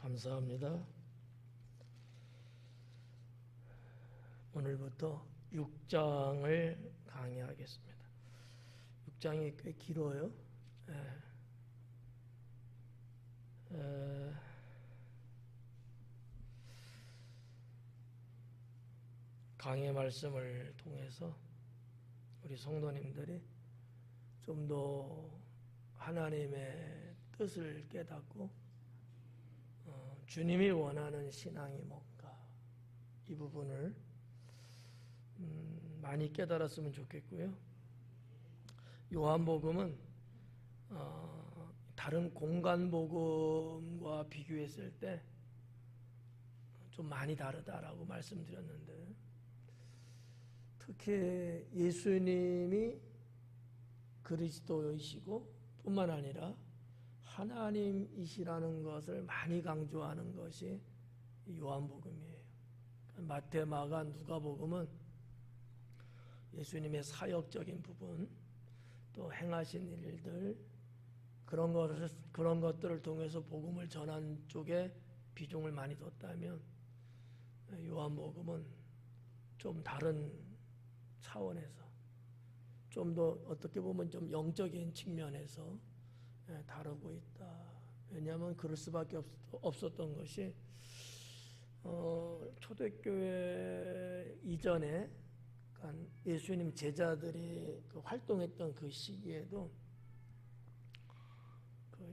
감사합니다. 오늘부터 6장을 강의하겠습니다. 6장이 꽤 길어요. 강의 말씀을 통해서 우리 성도님들이 좀 더 하나님의 뜻을 깨닫고 주님이 원하는 신앙이 뭔가 이 부분을 많이 깨달았으면 좋겠고요. 요한복음은 다른 공간복음과 비교했을 때 좀 많이 다르다라고 말씀드렸는데, 특히 예수님이 그리스도이시고 뿐만 아니라 하나님이시라는 것을 많이 강조하는 것이 요한복음이에요. 마태, 마가, 누가복음은 예수님의 사역적인 부분, 또 행하신 일들, 그런 것들을 통해서 복음을 전한 쪽에 비중을 많이 뒀다면, 요한복음은 좀 다른 차원에서, 좀 더 어떻게 보면 좀 영적인 측면에서 다루고 있다. 왜냐하면 그럴 수밖에 없었던 것이 초대교회 이전에 예수님 제자들이 활동했던 그 시기에도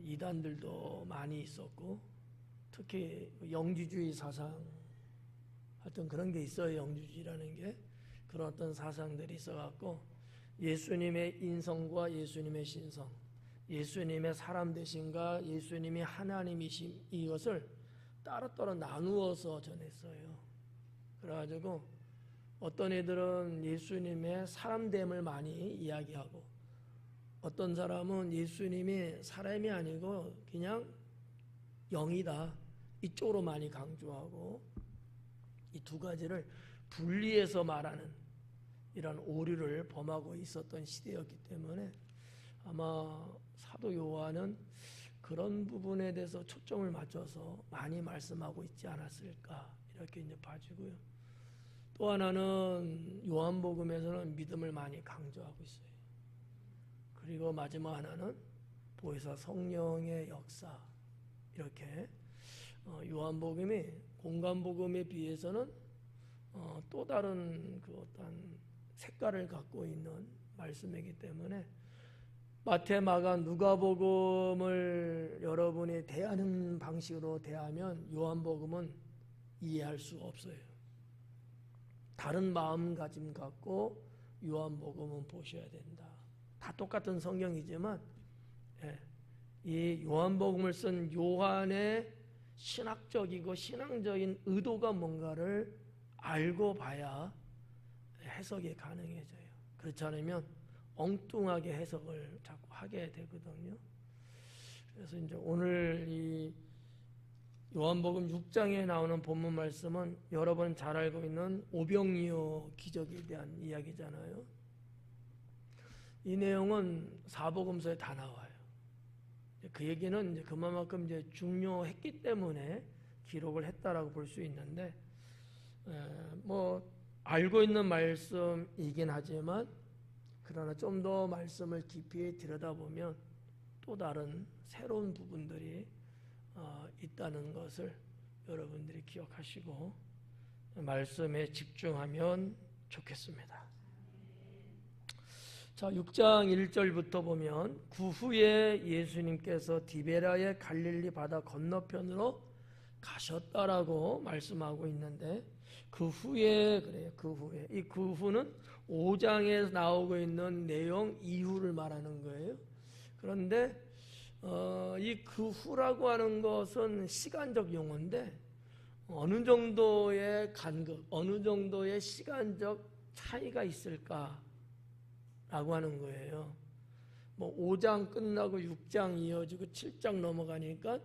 이단들도 많이 있었고, 특히 영주주의 사상, 하여튼 그런 게 있어요. 영주주의라는 게 그런 어떤 사상들이 있어갖고 예수님의 인성과 예수님의 신성, 예수님의 사람 되심과 예수님이 하나님이심, 이것을 따로따로 나누어서 전했어요. 그래가지고 어떤 애들은 예수님의 사람됨을 많이 이야기하고, 어떤 사람은 예수님이 사람이 아니고 그냥 영이다, 이쪽으로 많이 강조하고, 이 두 가지를 분리해서 말하는 이런 오류를 범하고 있었던 시대였기 때문에 아마 사도 요한은 그런 부분에 대해서 초점을 맞춰서 많이 말씀하고 있지 않았을까, 이렇게 이제 봐지고요. 또 하나는 요한복음에서는 믿음을 많이 강조하고 있어요. 그리고 마지막 하나는 보혜사 성령의 역사, 이렇게 요한복음이 공간복음에 비해서는 또 다른 그 어떤 색깔을 갖고 있는 말씀이기 때문에 마태, 마가, 누가복음을 여러분이 대하는 방식으로 대하면 요한복음은 이해할 수 없어요. 다른 마음가짐 갖고 요한복음은 보셔야 된다. 다 똑같은 성경이지만 이 요한복음을 쓴 요한의 신학적이고 신앙적인 의도가 뭔가를 알고 봐야 해석이 가능해져요. 그렇지 않으면 엉뚱하게 해석을 자꾸 하게 되거든요. 그래서 이제 오늘 이 요한복음 6장에 나오는 본문 말씀은 여러분 잘 알고 있는 오병이어 기적에 대한 이야기잖아요. 이 내용은 사복음서에 다 나와요. 그 얘기는 이제 그만큼 이제 중요했기 때문에 기록을 했다라고 볼 수 있는데, 뭐 알고 있는 말씀이긴 하지만 그러나 좀 더 말씀을 깊이 들여다보면 또 다른 새로운 부분들이 있다는 것을 여러분들이 기억하시고 말씀에 집중하면 좋겠습니다. 자, 6장 1절부터 보면 그 후에 예수님께서 디베라의 갈릴리 바다 건너편으로 가셨다라고 말씀하고 있는데, 그 후에 그래요. 그 후에, 이 그 후는 5장에 나오고 있는 내용 이후를 말하는 거예요. 그런데 이 그 후라고 하는 것은 시간적 용어인데 어느 정도의 간극, 어느 정도의 시간적 차이가 있을까 라고 하는 거예요. 뭐 5장 끝나고 6장 이어지고 7장 넘어가니까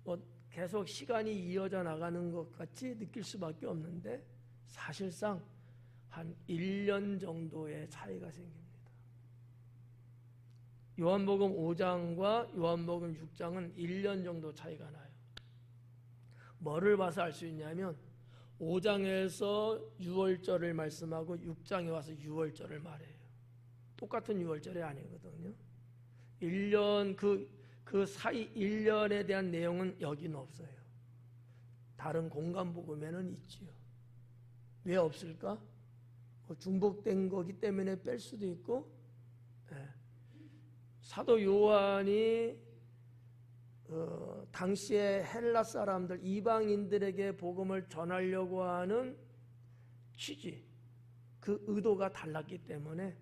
뭐 계속 시간이 이어져 나가는 것 같이 느낄 수밖에 없는데, 사실상 한 1년 정도의 차이가 생깁니다. 요한복음 5장과 요한복음 6장은 1년 정도 차이가 나요. 뭐를 봐서 알 수 있냐면 5장에서 유월절을 말씀하고 6장에 와서 유월절을 말해요. 똑같은 유월절이 아니거든요. 1년 그 사이 1년에 대한 내용은 여기는 없어요. 다른 공간복음에는 있지요. 왜 없을까? 중복된 거기 때문에 뺄 수도 있고, 사도 요한이 당시에 헬라 사람들, 이방인들에게 복음을 전하려고 하는 취지, 그 의도가 달랐기 때문에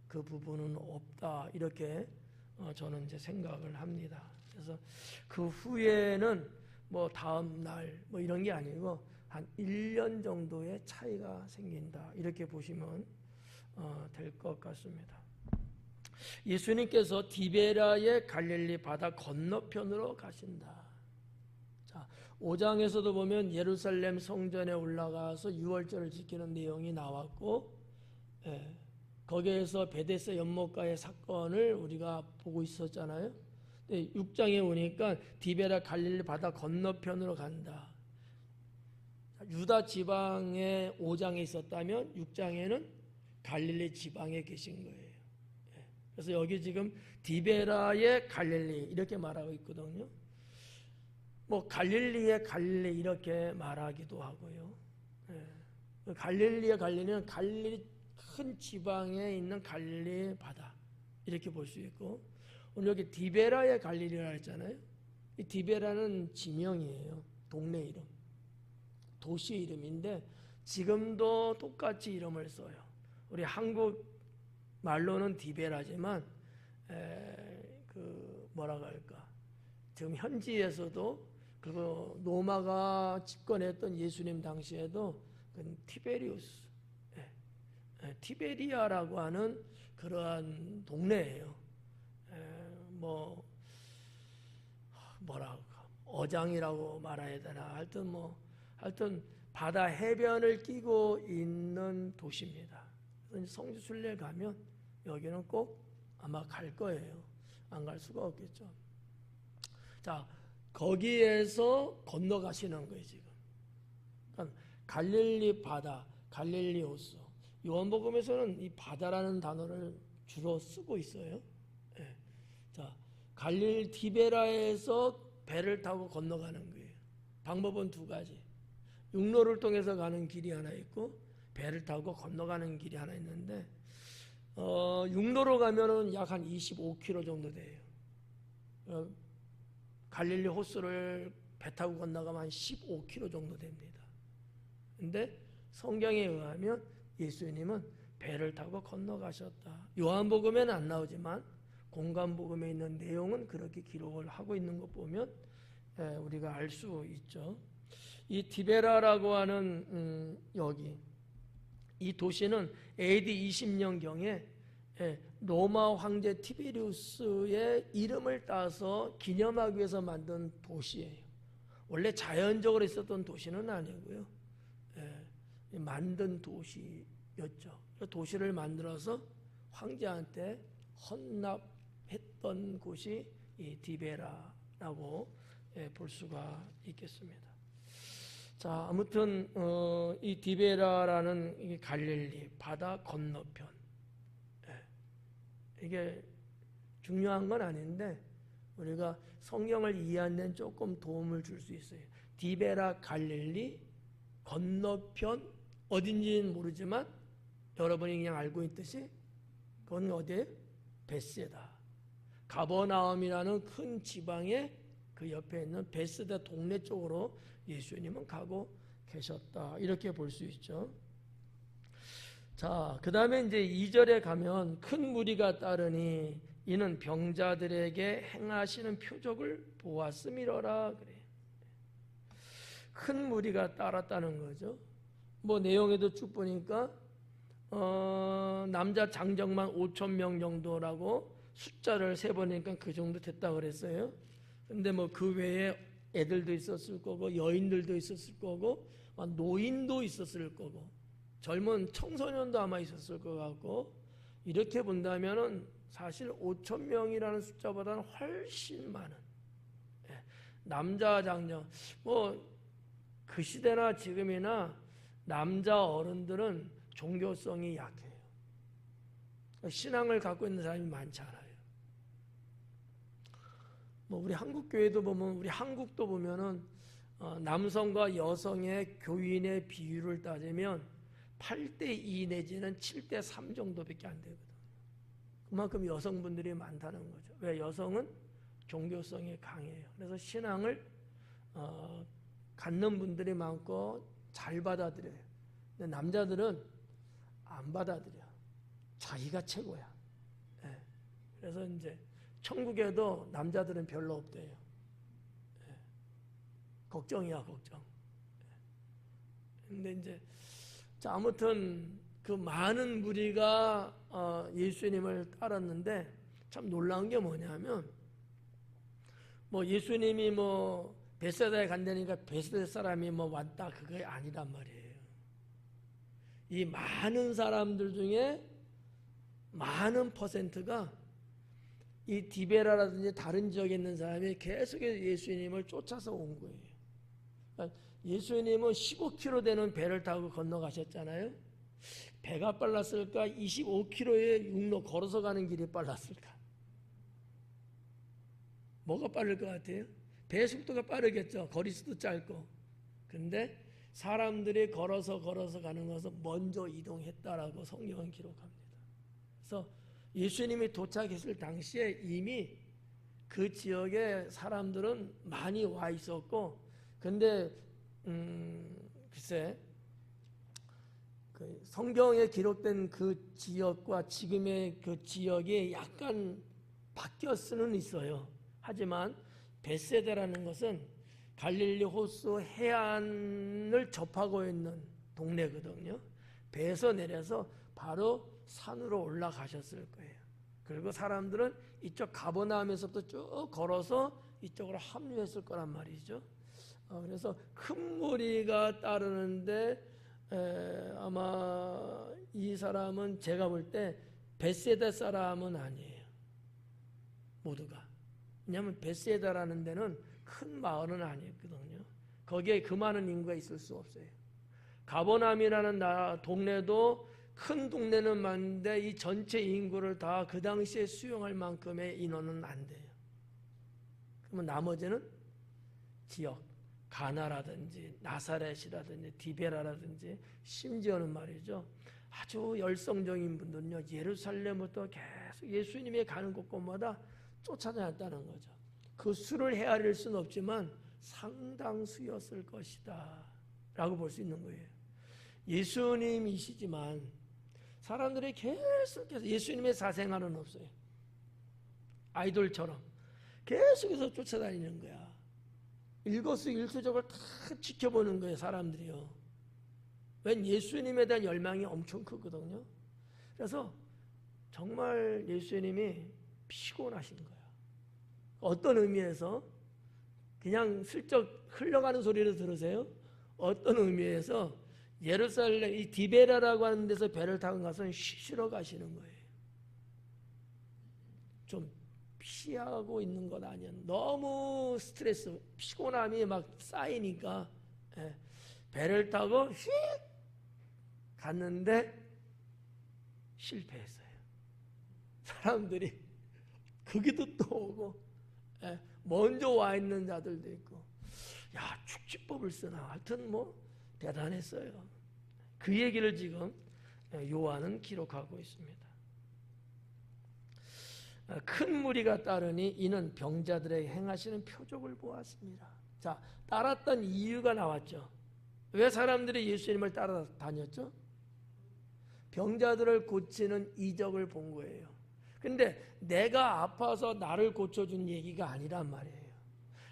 그 부분은 없다, 이렇게 저는 이제 생각을 합니다. 그래서 그 후에는 뭐 다음 날 뭐 이런 게 아니고 한 1년 정도의 차이가 생긴다, 이렇게 보시면 될 것 같습니다. 예수님께서 디베라의 갈릴리 바다 건너편으로 가신다. 자, 5장에서도 보면 예루살렘 성전에 올라가서 유월절을 지키는 내용이 나왔고, 거기에서 베데스 연못가의 사건을 우리가 보고 있었잖아요. 6장에 오니까 디베라 갈릴리 바다 건너편으로 간다. 유다 지방에 5장에 있었다면 6장에는 갈릴리 지방에 계신 거예요. 그래서 여기 지금 디베라의 갈릴리 이렇게 말하고 있거든요. 뭐 갈릴리의 갈릴리 이렇게 말하기도 하고요. 갈릴리의 갈릴리는 갈릴리 큰 지방에 있는 갈릴리 바다 이렇게 볼 수 있고, 오늘 여기 디베라의 갈릴리라 했잖아요. 이 디베라는 지명이에요. 동네 이름, 도시 이름인데 지금도 똑같이 이름을 써요. 우리 한국 말로는 디베라지만 그 뭐라고 할까, 지금 현지에서도 그리고 로마가 집권했던 예수님 당시에도 그 티베리우스, 티베리아라고 하는 그러한 동네예요. 뭐 뭐라고 어장이라고 말해야 되나, 하여튼 바다 해변을 끼고 있는 도시입니다. 성지 순례 가면 여기는 꼭 아마 갈 거예요. 안 갈 수가 없겠죠. 자, 거기에서 건너가시는 거예요 지금. 그러니까 갈릴리 바다, 갈릴리 호수. 요한복음에서는 이 바다라는 단어를 주로 쓰고 있어요. 자, 갈릴리 디베라에서 배를 타고 건너가는 거예요. 방법은 두 가지. 육로를 통해서 가는 길이 하나 있고 배를 타고 건너가는 길이 하나 있는데, 육로로 가면은 약 한 25km 정도 돼요. 갈릴리 호수를 배 타고 건너가면 한 15km 정도 됩니다. 근데 성경에 의하면 예수님은 배를 타고 건너가셨다. 요한복음에는 안 나오지만 공간복음에 있는 내용은 그렇게 기록을 하고 있는 것 보면 우리가 알 수 있죠. 이 디베라라고 하는 여기 이 도시는 AD 20년경에 로마 황제 티베리우스의 이름을 따서 기념하기 위해서 만든 도시예요. 원래 자연적으로 있었던 도시는 아니고요. 만든 도시였죠. 도시를 만들어서 황제한테 헌납했던 곳이 이 디베라라고 볼 수가 있겠습니다. 자, 아무튼 이 디베라라는 이 갈릴리 바다 건너편, 이게 중요한 건 아닌데 우리가 성경을 이해하는 데는 조금 도움을 줄 수 있어요. 디베라 갈릴리 건너편 어딘지는 모르지만 여러분이 그냥 알고 있듯이 그건 어디예요? 베세다. 가버나움이라는 큰 지방의 그 옆에 있는 베세다 동네 쪽으로 예수님은 가고 계셨다. 이렇게 볼 수 있죠. 자, 그 다음에 이제 2절에 가면 큰 무리가 따르니 이는 병자들에게 행하시는 표적을 보았음이로라 그래. 큰 무리가 따랐다는 거죠. 뭐 내용에도 쭉 보니까 남자 장정만 5,000명 정도라고 숫자를 세보니까 그 정도 됐다고 그랬어요. 근데 뭐 그 외에 애들도 있었을 거고 여인들도 있었을 거고 노인도 있었을 거고 젊은 청소년도 아마 있었을 것 같고, 이렇게 본다면은 사실 5,000명이라는 숫자보다는 훨씬 많은 남자 장정, 뭐 그 시대나 지금이나 남자 어른들은 종교성이 약해요. 신앙을 갖고 있는 사람이 많지 않아요. 뭐 우리 한국 교회도 보면, 우리 한국도 보면은 남성과 여성의 교인의 비율을 따지면 8대2 내지는 7대3 정도밖에 안 되거든요. 그만큼 여성분들이 많다는 거죠. 왜? 여성은 종교성이 강해요. 그래서 신앙을 갖는 분들이 많고 잘 받아들여요. 근데 남자들은 안 받아들여. 자기가 최고야. 예. 그래서 이제 천국에도 남자들은 별로 없대요. 예. 걱정이야, 걱정. 예. 근데 이제 자, 아무튼 그 많은 무리가 예수님을 따랐는데 참 놀라운 게 뭐냐면, 뭐 예수님이 뭐 베세다에 간다니까 베세다 사람이 뭐 왔다, 그게 아니란 말이에요. 이 많은 사람들 중에 많은 퍼센트가 이 디베라라든지 다른 지역에 있는 사람이 계속해서 예수님을 쫓아서 온 거예요. 그러니까 예수님은 15km 되는 배를 타고 건너가셨잖아요. 배가 빨랐을까? 25km의 육로 걸어서 가는 길이 빨랐을까? 뭐가 빠를 것 같아요? 배 속도가 빠르겠죠. 거리수도 짧고. 근데 사람들이 걸어서 가는 것은 먼저 이동했다라고 성경은 기록합니다. 그래서 예수님이 도착했을 당시에 이미 그 지역에 사람들은 많이 와 있었고, 근데 글쎄 그 성경에 기록된 그 지역과 지금의 그 지역이 약간 바뀌었을 수는 있어요. 하지만 벳세다라는 것은 갈릴리 호수 해안을 접하고 있는 동네거든요. 배에서 내려서 바로 산으로 올라가셨을 거예요. 그리고 사람들은 이쪽 가버나움에서부터 쭉 걸어서 이쪽으로 합류했을 거란 말이죠. 그래서 큰 무리가 따르는데 아마 이 사람은 제가 볼 때 벳세다 사람은 아니에요. 모두가. 왜냐하면 벳세다라는 데는 큰 마을은 아니었거든요. 거기에 그 많은 인구가 있을 수 없어요. 가버나움이라는 동네도 큰 동네는 많은데 이 전체 인구를 다 그 당시에 수용할 만큼의 인원은 안 돼요. 그러면 나머지는 지역, 가나라든지 나사렛이라든지 디베라라든지, 심지어는 말이죠, 아주 열성적인 분들은요 예루살렘부터 계속 예수님이 가는 곳곳마다 쫓아다녔다는 거죠. 그 수를 헤아릴 수는 없지만 상당수였을 것이다 라고 볼 수 있는 거예요. 예수님이시지만 사람들이 계속해서 예수님의 사생활은 없어요. 아이돌처럼 계속해서 쫓아다니는 거야. 일거수일투족을 다 지켜보는 거예요, 사람들이요. 웬 예수님에 대한 열망이 엄청 크거든요. 그래서 정말 예수님이 피곤하신 거야. 어떤 의미에서 그냥 슬쩍 흘러가는 소리를 들으세요. 어떤 의미에서 예루살렘 이 디베라라고 하는 데서 배를 타고 가서 쉬러 가시는 거예요. 좀 피하고 있는 것 아니야. 너무 스트레스, 피곤함이 막 쌓이니까 배를 타고 휙 갔는데 실패했어요. 사람들이 거기도 또 오고 먼저 와 있는 자들도 있고, 야, 축지법을 쓰나. 하여튼 뭐 대단했어요. 그 얘기를 지금 요한은 기록하고 있습니다. 큰 무리가 따르니 이는 병자들에게 행하시는 표적을 보았습니다. 자, 따랐던 이유가 나왔죠. 왜 사람들이 예수님을 따라다녔죠? 병자들을 고치는 이적을 본 거예요. 근데 내가 아파서 나를 고쳐준 얘기가 아니란 말이에요.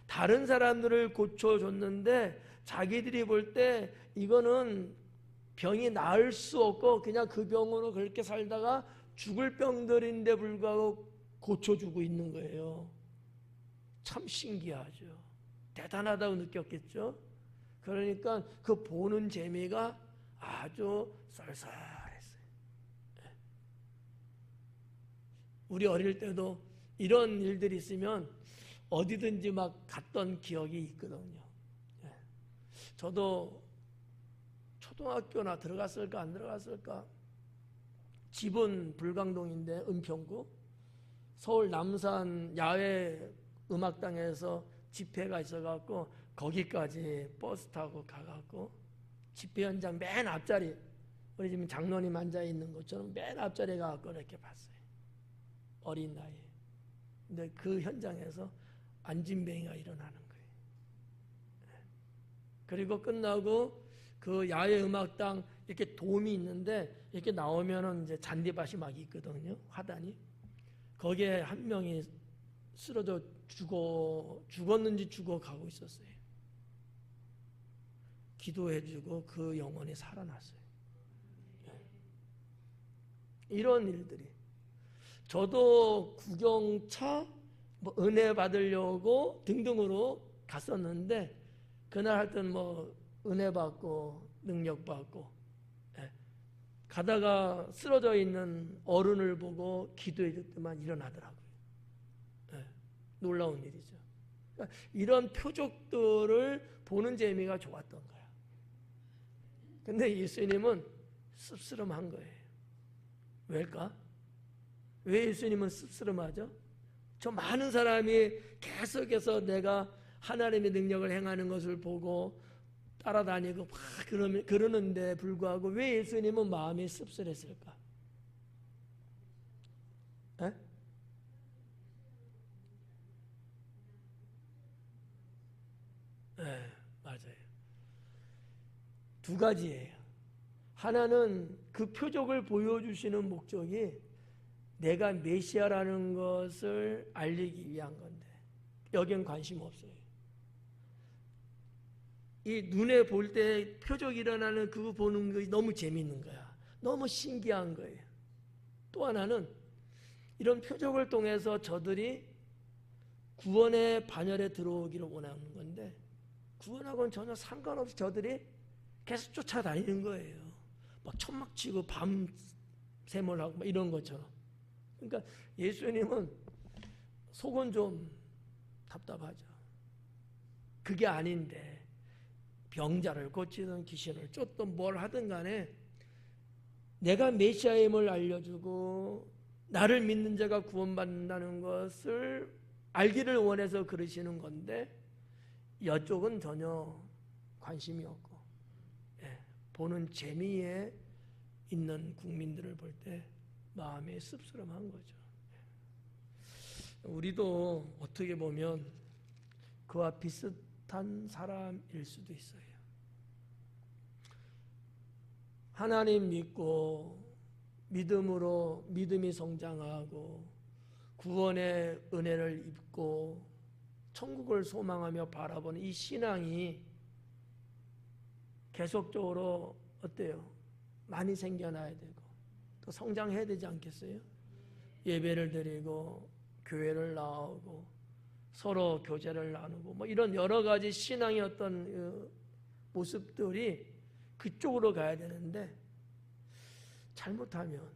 다른 사람들을 고쳐줬는데 자기들이 볼 때 이거는 병이 나을 수 없고 그냥 그 병으로 그렇게 살다가 죽을 병들인데 불구하고 고쳐주고 있는 거예요. 참 신기하죠. 대단하다고 느꼈겠죠. 그러니까 그 보는 재미가 아주 쌀쌀했어요. 우리 어릴 때도 이런 일들이 있으면 어디든지 막 갔던 기억이 있거든요. 저도 초등학교나 들어갔을까 안 들어갔을까? 집은 불광동인데 은평구 서울 남산 야외 음악당에서 집회가 있어갖고 거기까지 버스 타고 가갖고 집회 현장 맨 앞자리, 우리 지금 장로님 앉아 있는 것처럼 맨 앞자리에 가갖고 이렇게 봤어요. 어린 나이에. 근데 그 현장에서 안진뱅이가 일어나는 거예요. 그리고 끝나고 그 야외 음악당 이렇게 돔이 있는데 이렇게 나오면은 이제 잔디밭이 막 있거든요. 화단이. 거기에 한 명이 쓰러져 죽었는지 죽어가고 있었어요. 기도해주고 그 영혼이 살아났어요. 이런 일들이. 저도 구경차 뭐 은혜 받으려고 등등으로 갔었는데 그날 하여튼 뭐 은혜 받고 능력 받고 가다가 쓰러져 있는 어른을 보고 기도해 줬더만 일어나더라고요. 놀라운 일이죠. 그러니까 이런 표적들을 보는 재미가 좋았던 거야. 근데 예수님은 씁쓸함한 거예요. 왜일까? 왜 예수님은 씁쓸함하죠? 저 많은 사람이 계속해서 내가 하나님의 능력을 행하는 것을 보고 따라다니고 막 그러는데 불구하고 왜 예수님은 마음이 씁쓸했을까? 에? 네, 맞아요. 두 가지예요. 하나는 그 표적을 보여주시는 목적이 내가 메시아라는 것을 알리기 위한 건데 여긴 관심 없어요. 이 눈에 볼 때 표적 일어나는 그거 보는 게 너무 재밌는 거야. 너무 신기한 거예요. 또 하나는 이런 표적을 통해서 저들이 구원의 반열에 들어오기를 원하는 건데 구원하고는 전혀 상관없이 저들이 계속 쫓아다니는 거예요. 막 천막 치고 밤샘을 하고 막 이런 것처럼. 그러니까 예수님은 속은 좀 답답하죠. 그게 아닌데 병자를 고치든 귀신을 쫓든 뭘 하든 간에 내가 메시아임을 알려주고 나를 믿는 자가 구원받는다는 것을 알기를 원해서 그러시는 건데 이쪽은 전혀 관심이 없고 보는 재미에 있는 국민들을 볼 때 마음이 씁쓸함한 거죠. 우리도 어떻게 보면 그와 비슷한 사람일 수도 있어요. 하나님 믿고 믿음으로 믿음이 성장하고 구원의 은혜를 입고 천국을 소망하며 바라보는 이 신앙이 계속적으로 어때요? 많이 생겨나야 되고 또 성장해야 되지 않겠어요? 예배를 드리고 교회를 나오고 서로 교제를 나누고 뭐 이런 여러 가지 신앙의 어떤 모습들이 그쪽으로 가야 되는데 잘못하면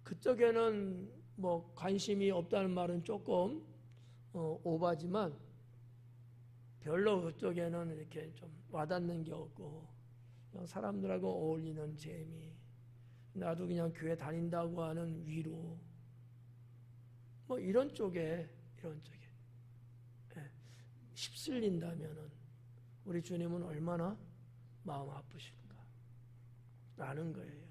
그쪽에는 뭐 관심이 없다는 말은 조금 오바지만 별로 그쪽에는 이렇게 좀 와닿는 게 없고 그냥 사람들하고 어울리는 재미, 나도 그냥 교회 다닌다고 하는 위로, 뭐 이런 쪽에 휩쓸린다면은 우리 주님은 얼마나 마음 아프실까 라는 거예요.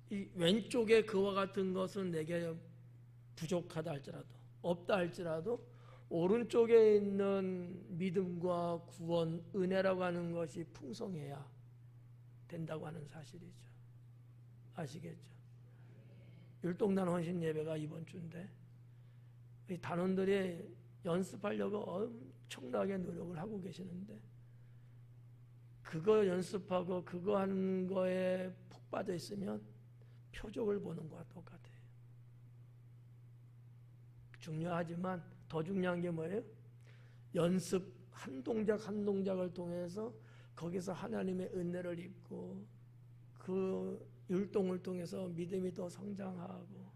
이 왼쪽에 그와 같은 것은 내게 부족하다 할지라도 없다 할지라도 오른쪽에 있는 믿음과 구원, 은혜라고 하는 것이 풍성해야 된다고 하는 사실이죠. 아시겠죠? 율동단 헌신 예배가 이번 주인데 이 단원들이 연습하려고 엄청나게 노력을 하고 계시는데 그거 연습하고 그거 하는 거에 푹 빠져 있으면 표적을 보는 것과 똑같아요. 중요하지만 더 중요한 게 뭐예요? 연습 한 동작 한 동작을 통해서 거기서 하나님의 은혜를 입고 그 율동을 통해서 믿음이 더 성장하고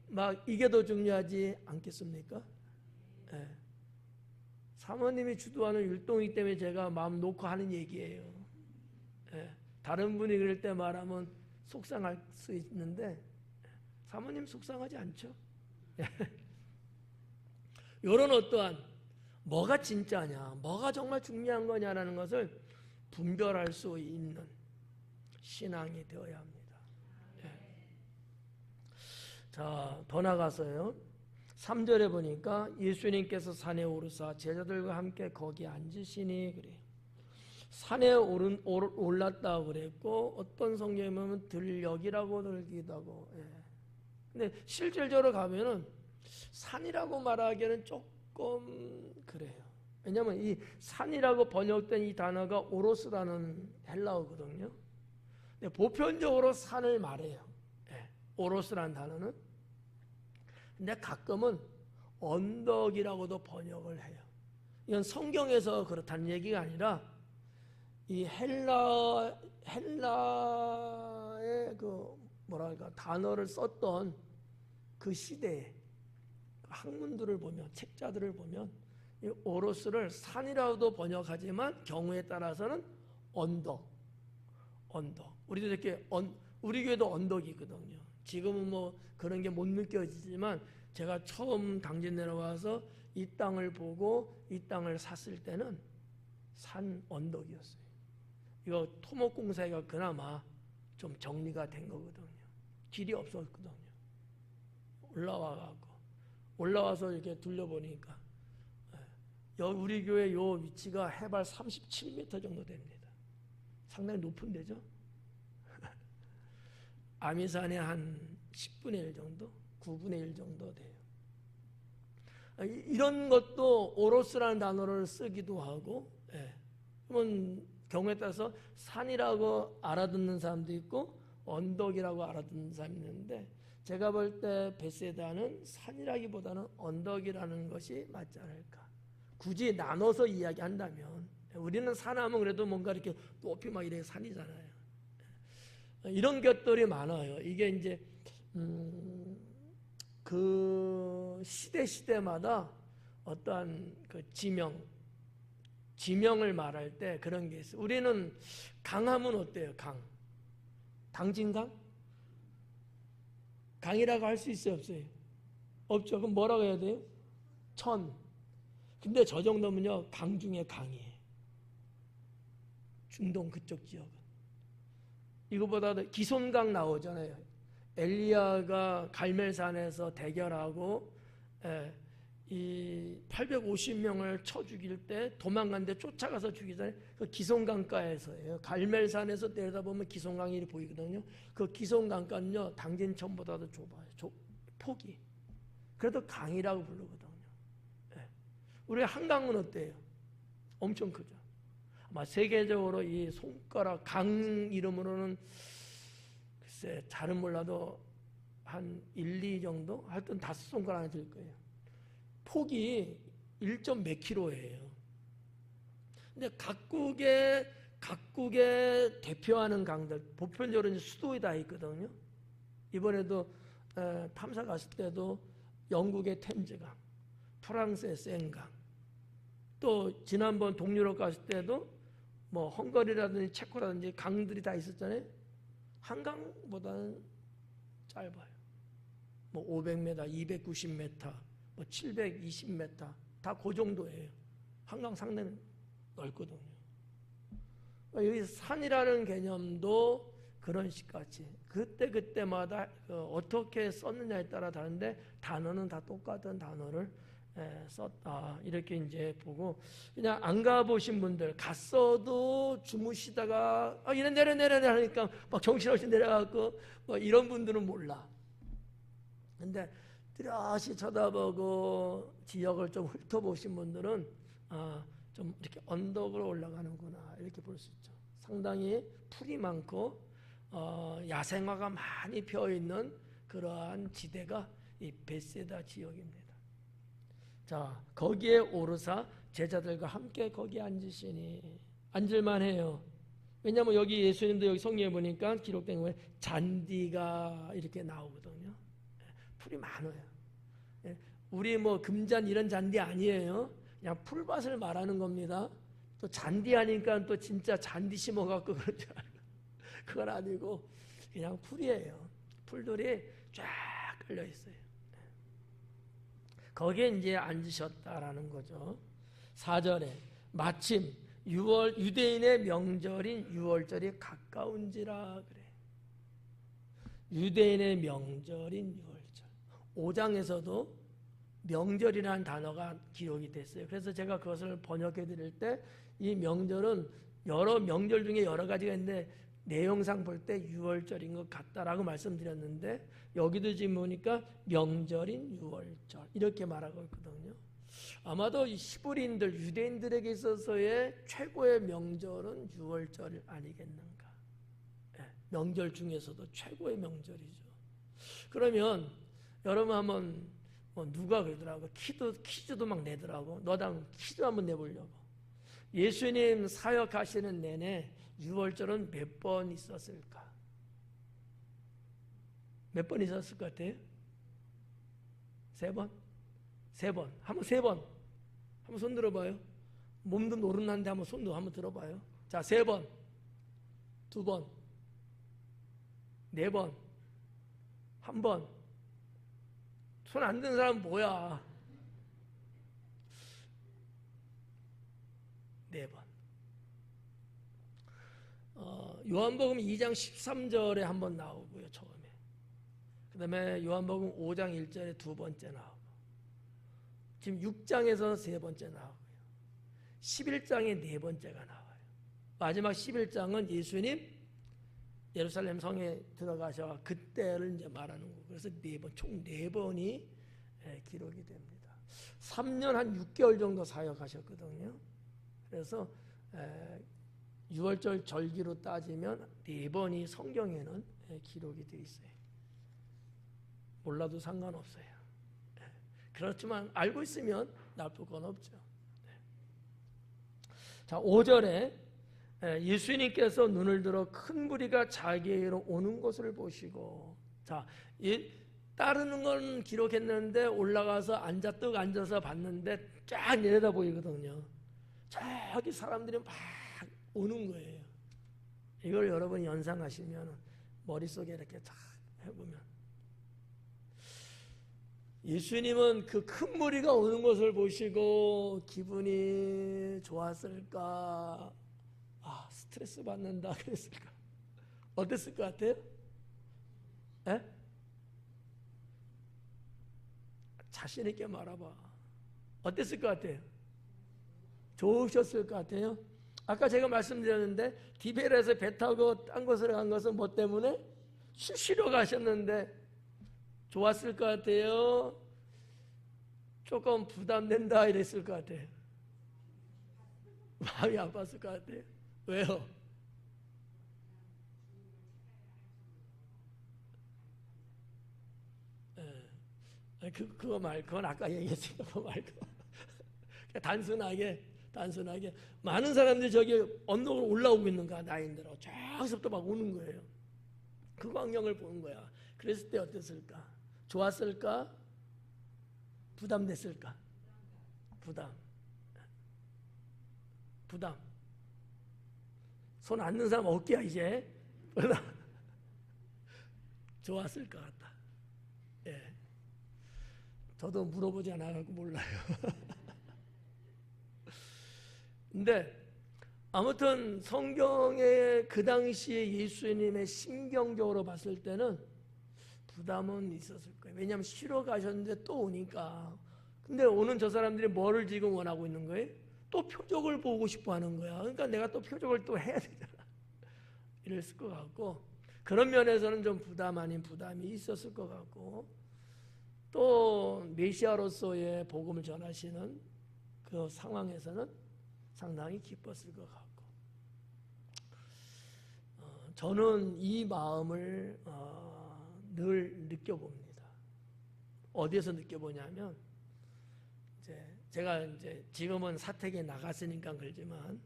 막 이게 더 중요하지 않겠습니까? 네. 사모님이 주도하는 율동이기 때문에 제가 마음 놓고 하는 얘기예요. 예, 다른 분이 그럴 때 말하면 속상할 수 있는데 사모님 속상하지 않죠? 이런 어떠한 뭐가 진짜냐, 뭐가 정말 중요한 거냐라는 것을 분별할 수 있는 신앙이 되어야 합니다. 예. 자, 더 나가서요. 3절에 보니까 예수님께서 산에 오르사 제자들과 함께 거기 앉으시니 그래요. 산에 올랐다고 그랬고 어떤 성경에 보면 들녘이라고 들기도 하고. 예. 근데 실질적으로 가면은 산이라고 말하기에는 조금 그래요. 왜냐하면 이 산이라고 번역된 이 단어가 오로스라는 헬라어거든요. 근데 보편적으로 산을 말해요. 예. 오로스라는 단어는. 근데 가끔은 언덕이라고도 번역을 해요. 이건 성경에서 그렇다는 얘기가 아니라 이 헬라의 그 뭐랄까 단어를 썼던 그 시대에 학문들을 보면 책자들을 보면 이 오로스를 산이라고도 번역하지만 경우에 따라서는 언덕. 우리도 이렇게 우리 교회도 언덕이 있거든요. 지금은 뭐 그런 게 못 느껴지지만 제가 처음 당진 내려와서 이 땅을 보고 이 땅을 샀을 때는 산 언덕이었어요. 이거 토목공사가 그나마 좀 정리가 된 거거든요. 길이 없었거든요. 올라와서 이렇게 둘러보니까 우리 교회 요 위치가 해발 37m 정도 됩니다. 상당히 높은 데죠. 아미산의 한 10분의 1 정도, 9분의 1 정도 돼요. 이런 것도 오로스라는 단어를 쓰기도 하고, 그러면 경우에 따라서 산이라고 알아듣는 사람도 있고 언덕이라고 알아듣는 사람이 있는데 제가 볼 때 베세다는 산이라기보다는 언덕이라는 것이 맞지 않을까. 굳이 나눠서 이야기한다면 우리는 산하면 그래도 뭔가 이렇게 높이 막 이렇게 산이잖아요. 이런 것들이 많아요. 이게 이제 그 시대마다 어떠한 그 지명을 말할 때 그런 게 있어요. 우리는 강하면 어때요? 당진강? 강이라고 할 수 있어요? 없어요? 없죠. 그럼 뭐라고 해야 돼요? 천. 근데 저 정도면요 강 중에 강이에요. 중동 그쪽 지역은. 이거보다도 기손강 나오잖아요. 엘리야가 갈멜산에서 대결하고 이 850명을 쳐 죽일 때 도망간데 쫓아가서 죽이잖아요. 그 기손강가에서예요. 갈멜산에서 내려다보면 기손강이 보이거든요. 그 기손강가는요 당진천보다도 좁아요. 폭이. 그래도 강이라고 부르거든요. 우리 한강은 어때요? 엄청 크죠. 아마 세계적으로 이 손가락 강 이름으로는 글쎄 잘은 몰라도 한 1, 2 정도? 하여튼 5손가락 안에 들 거예요. 폭이 1몇 킬로예요. 근데 각국의 대표하는 강들 보편적으로 이제 수도에 다 있거든요. 이번에도 탐사 갔을 때도 영국의 템즈강, 프랑스의 센강, 또 지난번 동유럽 갔을 때도 뭐 헝가리라든지 체코라든지 강들이 다 있었잖아요. 한강보다는 짧아요. 뭐 500m, 290m, 뭐 720m 다 그 정도예요. 한강 상대는 넓거든요. 여기 산이라는 개념도 그런 식같이 그때마다 어떻게 썼느냐에 따라 다른데 단어는 다 똑같은 단어를 썼다. 이렇게 이제 보고 그냥 안 가보신 분들 갔어도 주무시다가 이래 내려 하니까 막 정신없이 내려가고 뭐 이런 분들은 몰라. 근데 뚜렷이 쳐다보고 지역을 좀 훑어보신 분들은 좀 이렇게 언덕으로 올라가는구나 이렇게 볼 수 있죠. 상당히 풀이 많고 야생화가 많이 피어있는 그러한 지대가 이 베세다 지역입니다. 자, 거기에 오르사 제자들과 함께 거기 앉으시니 앉을만 해요. 왜냐하면 여기 예수님도 여기 성경에 보니까 기록된 거에 잔디가 이렇게 나오거든요. 풀이 많아요. 우리 뭐 금잔 이런 잔디 아니에요. 그냥 풀밭을 말하는 겁니다. 또 잔디 하니까 또 진짜 잔디 심어갖고 그런 줄 알고 그건 아니고 그냥 풀이에요. 풀들이 쫙 깔려 있어요. 거기에 이제 앉으셨다라는 거죠. 4절에 마침 유대인의 명절인 유월절이 가까운지라 그래. 유대인의 명절인 유월절. 5장에서도 명절이라는 단어가 기록이 됐어요. 그래서 제가 그것을 번역해 드릴 때 이 명절은 여러 명절 중에 여러 가지가 있는데 내용상 볼 때 유월절인 것 같다라고 말씀드렸는데 여기도 지금 보니까 명절인 유월절 이렇게 말하고 있거든요. 아마도 이 히브리인들 유대인들에게 있어서의 최고의 명절은 유월절 아니겠는가. 명절 중에서도 최고의 명절이죠. 그러면 여러분 한번 누가 그러더라고. 퀴즈도 막 내더라고. 너당 퀴즈 한번 내보려고. 예수님 사역하시는 내내 유월절은 몇 번 있었을까? 몇 번 있었을 것 같아요? 3번? 3번. 한번 3번. 한번 손 들어봐요. 몸도 노릇한데 한번 손도 한번 들어봐요. 자, 3번. 2번. 4번. 1번. 손 안 드는 사람은 뭐야? 4번. 요한복음 2장 13절에 한번 나오고요, 처음에. 그 다음에 요한복음 5장 1절에 2번째 나오고, 지금 6장에서 3번째 나오고요. 11장에 4번째가 나와요. 마지막 11장은 예수님 예루살렘 성에 들어가셔 그때를 이제 말하는 거고, 그래서 4번, 총 4번이 기록이 됩니다. 3년 한 6개월 정도 사역하셨거든요. 그래서 6월절 절기로 따지면 4번이 성경에는 기록이 되어 있어요. 몰라도 상관없어요. 그렇지만 알고 있으면 나쁠 건 없죠. 자, 5절에 예수님께서 눈을 들어 큰 무리가 자기에게로 오는 것을 보시고, 자, 따르는 건 기록했는데 올라가서 떡 앉아서 봤는데 쫙 내려다 보이거든요. 저기 사람들이 막 오는 거예요. 이걸 여러분이 연상하시면 머릿속에 이렇게 쫙 해보면 예수님은 그 큰 무리가 오는 것을 보시고 기분이 좋았을까? 스트레스 받는다 그랬을까? 어땠을 것 같아요? 에? 자신 있게 말해봐. 어땠을 것 같아요? 좋으셨을 것 같아요? 아까 제가 말씀드렸는데 디베라에서 배 타고 딴 곳으로 간 것은 뭐 때문에? 쉬러 가셨는데 좋았을 것 같아요? 조금 부담된다 이랬을 것 같아요? 마음이 아팠을 것 같아요? 왜요? 그건 아까 얘기했으니까 그거 말고 단순하게 많은 사람들이 저기 언덕으로 올라오고 있는 거야. 나인들하고 저기서부터 막 오는 거예요. 그 광경을 보는 거야. 그랬을 때 어땠을까? 좋았을까? 부담됐을까? 부담. 손 안 든 사람 없기야 이제. 좋았을 것 같다. 예. 저도 물어보지 않아가지고 몰라요. 근데 아무튼 성경에 그 당시에 예수님의 심경적으로 봤을 때는 부담은 있었을 거예요. 왜냐하면 쉬러 가셨는데 또 오니까. 근데 오는 저 사람들이 뭐를 지금 원하고 있는 거예요? 또 표적을 보고 싶어 하는 거야. 그러니까 내가 또 표적을 또 해야 되잖아. 이랬을 것 같고, 그런 면에서는 좀 부담 아닌 부담이 있었을 것 같고, 또 메시아로서의 복음을 전하시는 그 상황에서는 상당히 기뻤을 것 같고, 저는 이 마음을 늘 느껴봅니다. 어디에서 느껴보냐면, 제가 지금은 사택에 나갔으니까 그러지만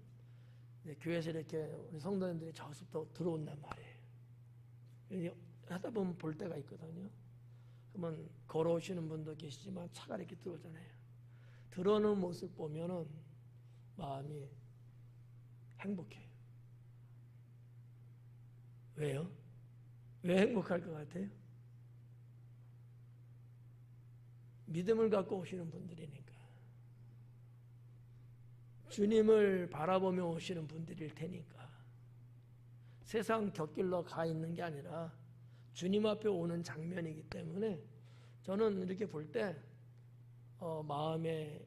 교회에서 이렇게 우리 성도님들이 저기서부터 들어온단 말이에요. 하다 보면 볼 때가 있거든요. 그러면 걸어오시는 분도 계시지만 차가 이렇게 들어오잖아요. 들어오는 모습 보면은 마음이 행복해요. 왜요? 왜 행복할 것 같아요? 믿음을 갖고 오시는 분들이니까. 주님을 바라보며 오시는 분들일 테니까. 세상 곁길로 가 있는 게 아니라 주님 앞에 오는 장면이기 때문에 저는 이렇게 볼 때 마음에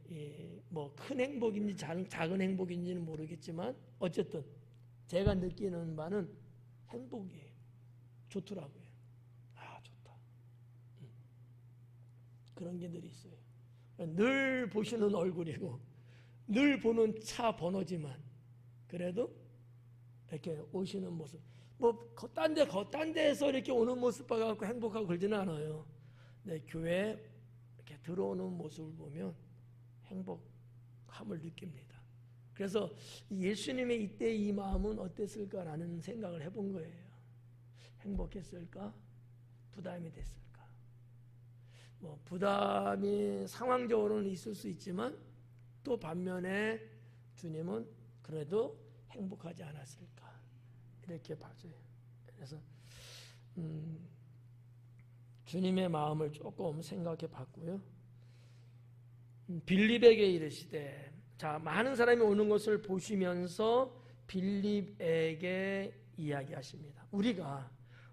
뭐 큰 행복인지 작은 행복인지는 모르겠지만 어쨌든 제가 느끼는 바는 행복이에요. 좋더라고요. 아, 좋다. 그런 게 늘 있어요. 늘 보시는 얼굴이고 늘 보는 차 번호지만 그래도 이렇게 오시는 모습, 뭐 딴 데에서 이렇게 오는 모습 봐갖고 행복하고 그러지는 않아요. 내 교회에 이렇게 들어오는 모습을 보면 행복함을 느낍니다. 그래서 예수님의 이때 이 마음은 어땠을까라는 생각을 해본 거예요. 행복했을까? 부담이 됐을까? 뭐 부담이 상황적으로는 있을 수 있지만 또 반면에 주님은 그래도 행복하지 않았을까? 이렇게 봐줘요. 그래서 주님의 마음을 조금 생각해 봤고요. 빌립에게 이르시되, 자, 많은 사람이 오는 것을 보시면서 빌립에게 이야기하십니다. 우리가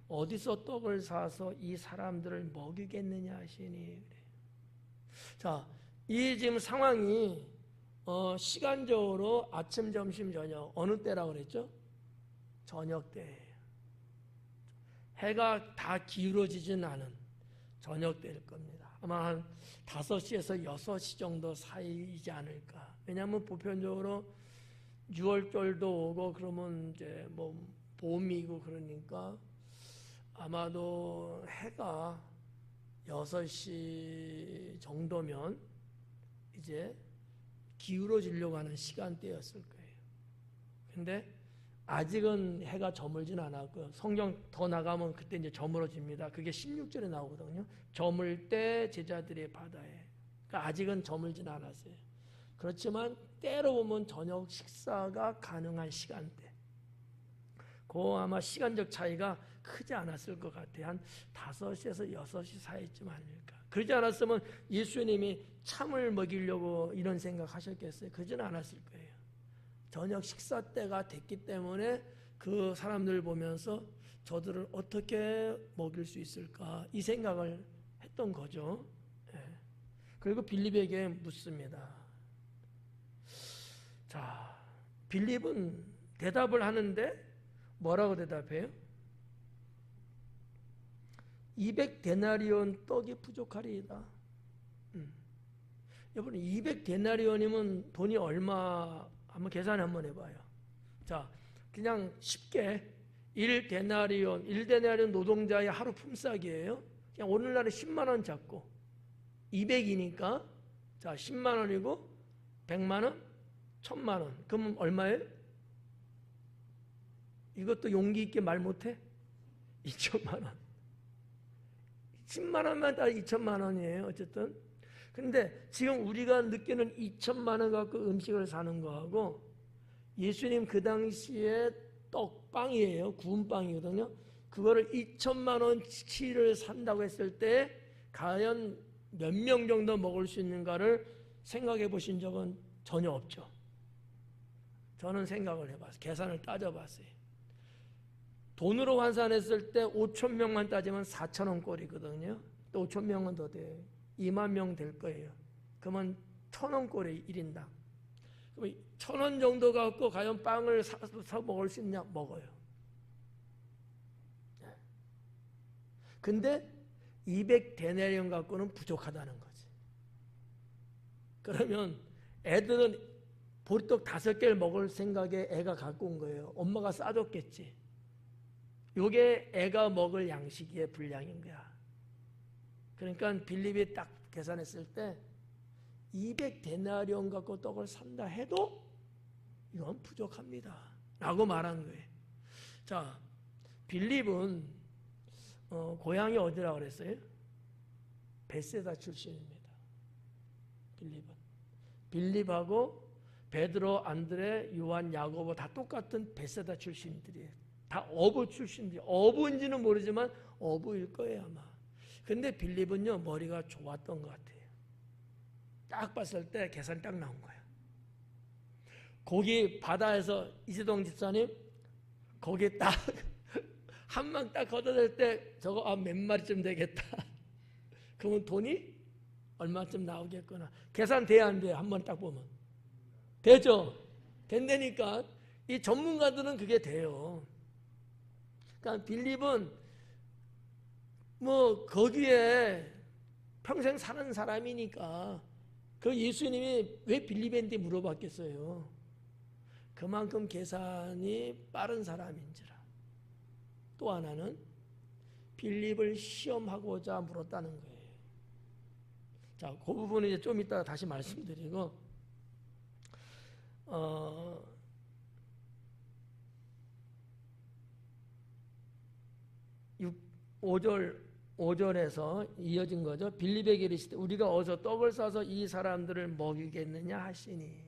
어디서 떡을 사서 이 사람들을 먹이겠느냐 하시니. 자, 이 지금 상황이 시간적으로 아침, 점심, 저녁 어느 때라고 그랬죠? 저녁 때예요. 해가 다 기울어지진 않은 저녁 때일 겁니다. 아마 한 5시에서 6시 정도 사이이지 않을까. 왜냐하면 보편적으로 6월절도 오고 그러면 이제 뭐 봄이고 그러니까 아마도 해가 6시 정도면 이제 기울어지려고 하는 시간대였을 거예요. 근데 아직은 해가 저물진 않았고요. 성경 더 나가면 그때 이제 저물어집니다. 그게 16절에 나오거든요. 저물 때 제자들의 바다에. 그러니까 아직은 저물진 않았어요. 그렇지만 때로 보면 저녁 식사가 가능한 시간대. 그 아마 시간적 차이가 크지 않았을 것 같아요. 한 5시에서 6시 사이쯤 아닐까. 그러지 않았으면 예수님이 참을 먹이려고 이런 생각하셨겠어요? 그러지는 않았을 거예요. 저녁 식사 때가 됐기 때문에 그 사람들을 보면서 저들을 어떻게 먹일 수 있을까 이 생각을 했던 거죠. 그리고 빌립에게 묻습니다. 자, 빌립은 대답을 하는데 뭐라고 대답해요? 200데나리온 떡이 부족하리이다. 여러분 200데나리온이면 돈이 얼마? 한번 계산 한번 해봐요. 자, 그냥 쉽게 1데나리온 노동자의 하루 품삯이에요. 그냥 오늘날에 10만 원 잡고 200이니까 자 10만 원이고 100만 원, 1000만 원. 그럼 얼마예요? 이것도 용기 있게 말 못해? 2천만 원. 10만 원만 다 2천만 원이에요. 어쨌든. 근데 지금 우리가 느끼는 2천만 원 갖고 음식을 사는 거하고 예수님 그 당시에 떡빵이에요. 구운 빵이거든요. 그거를 2천만 원치를 산다고 했을 때 과연 몇 명 정도 먹을 수 있는가를 생각해 보신 적은 전혀 없죠. 저는 생각을 해봤어요. 계산을 따져봤어요. 돈으로 환산했을 때 5천 명만 따지면 4천 원꼴이거든요. 또 5천 명은 더 돼요. 2만 명 될 거예요. 그러면 1,000원꼴이 1인당. 그럼 1,000원 정도 갖고 과연 빵을 사서 먹을 수 있냐? 먹어요. 근데 200데나리온 갖고는 부족하다는 거지. 그러면 애들은 보리떡 5개를 먹을 생각에 애가 갖고 온 거예요. 엄마가 싸줬겠지. 요게 애가 먹을 양식의 분량인 거야. 그러니까 빌립이 딱 계산했을 때 200데나리온 갖고 떡을 산다 해도 이건 부족합니다. 라고 말한 거예요. 자, 빌립은 고향이 어디라고 그랬어요? 베세다 출신입니다. 빌립은. 빌립하고 베드로, 안드레, 요한, 야고보 다 똑같은 베세다 출신들이에요. 다 어부 출신들이. 어부인지는 모르지만 어부일 거예요 아마. 근데 빌립은요 머리가 좋았던 것 같아요. 딱 봤을 때 계산 딱 나온 거예요. 거기 바다에서 이재동 집사님 거기 딱 한 망 딱 걷어낼 때 저거 몇 마리쯤 되겠다. 그러면 돈이 얼마쯤 나오겠구나. 계산 돼야 안 돼요? 한번 딱 보면. 되죠? 된다니까. 이 전문가들은 그게 돼요. 그러니까 빌립은 뭐 거기에 평생 사는 사람이니까 그 예수님이 왜 빌립한테 물어봤겠어요? 그만큼 계산이 빠른 사람인지라. 또 하나는 빌립을 시험하고자 물었다는 거예요. 자, 그 부분은 이제 좀 이따가 다시 말씀드리고, 5절에서 이어진 거죠. 빌립에게 이르시되 우리가 어서 떡을 싸서 이 사람들을 먹이겠느냐 하시니.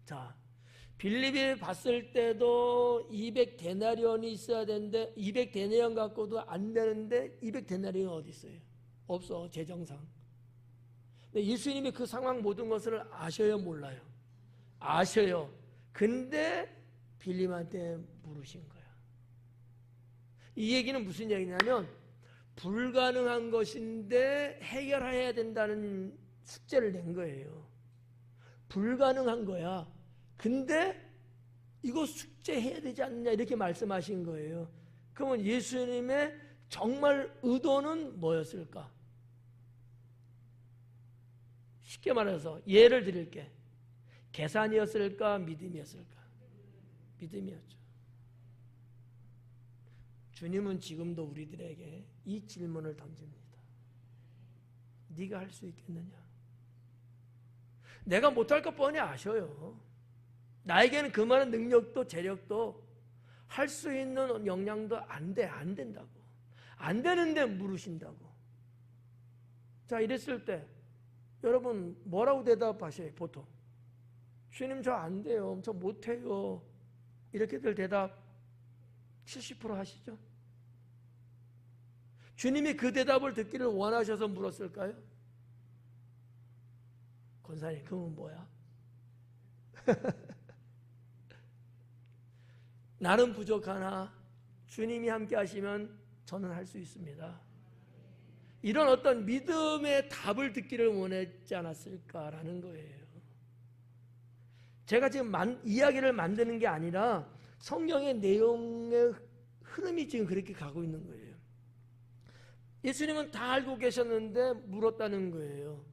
자, 빌립이 봤을 때도 200데나리온이 있어야 되는데 200데나리온 갖고도 안 되는데 200데나리온이 어디 있어요? 없어, 재정상. 근데 예수님이 그 상황 모든 것을 아셔요, 몰라요? 아셔요. 근데 빌립한테 물으신 거야. 이 얘기는 무슨 얘기냐면 불가능한 것인데 해결해야 된다는 숙제를 낸 거예요. 불가능한 거야. 근데 이거 숙제해야 되지 않느냐 이렇게 말씀하신 거예요. 그러면 예수님의 정말 의도는 뭐였을까? 쉽게 말해서 예를 드릴게. 계산이었을까? 믿음이었을까? 믿음이었죠. 주님은 지금도 우리들에게 이 질문을 던집니다. 네가 할 수 있겠느냐? 내가 못할 것 뻔히 아셔요. 나에게는 그만한 능력도 재력도 할 수 있는 역량도 안 된다고. 안 되는데 물으신다고. 자, 이랬을 때 여러분 뭐라고 대답하셔요? 보통 주님 저 안 돼요. 저 못해요. 이렇게들 대답 70% 하시죠? 주님이 그 대답을 듣기를 원하셔서 물었을까요? 권사님 그건 뭐야? 나는 부족하나 주님이 함께 하시면 저는 할 수 있습니다. 이런 어떤 믿음의 답을 듣기를 원했지 않았을까라는 거예요. 제가 지금 이야기를 만드는 게 아니라 성경의 내용의 흐름이 지금 그렇게 가고 있는 거예요. 예수님은 다 알고 계셨는데 물었다는 거예요.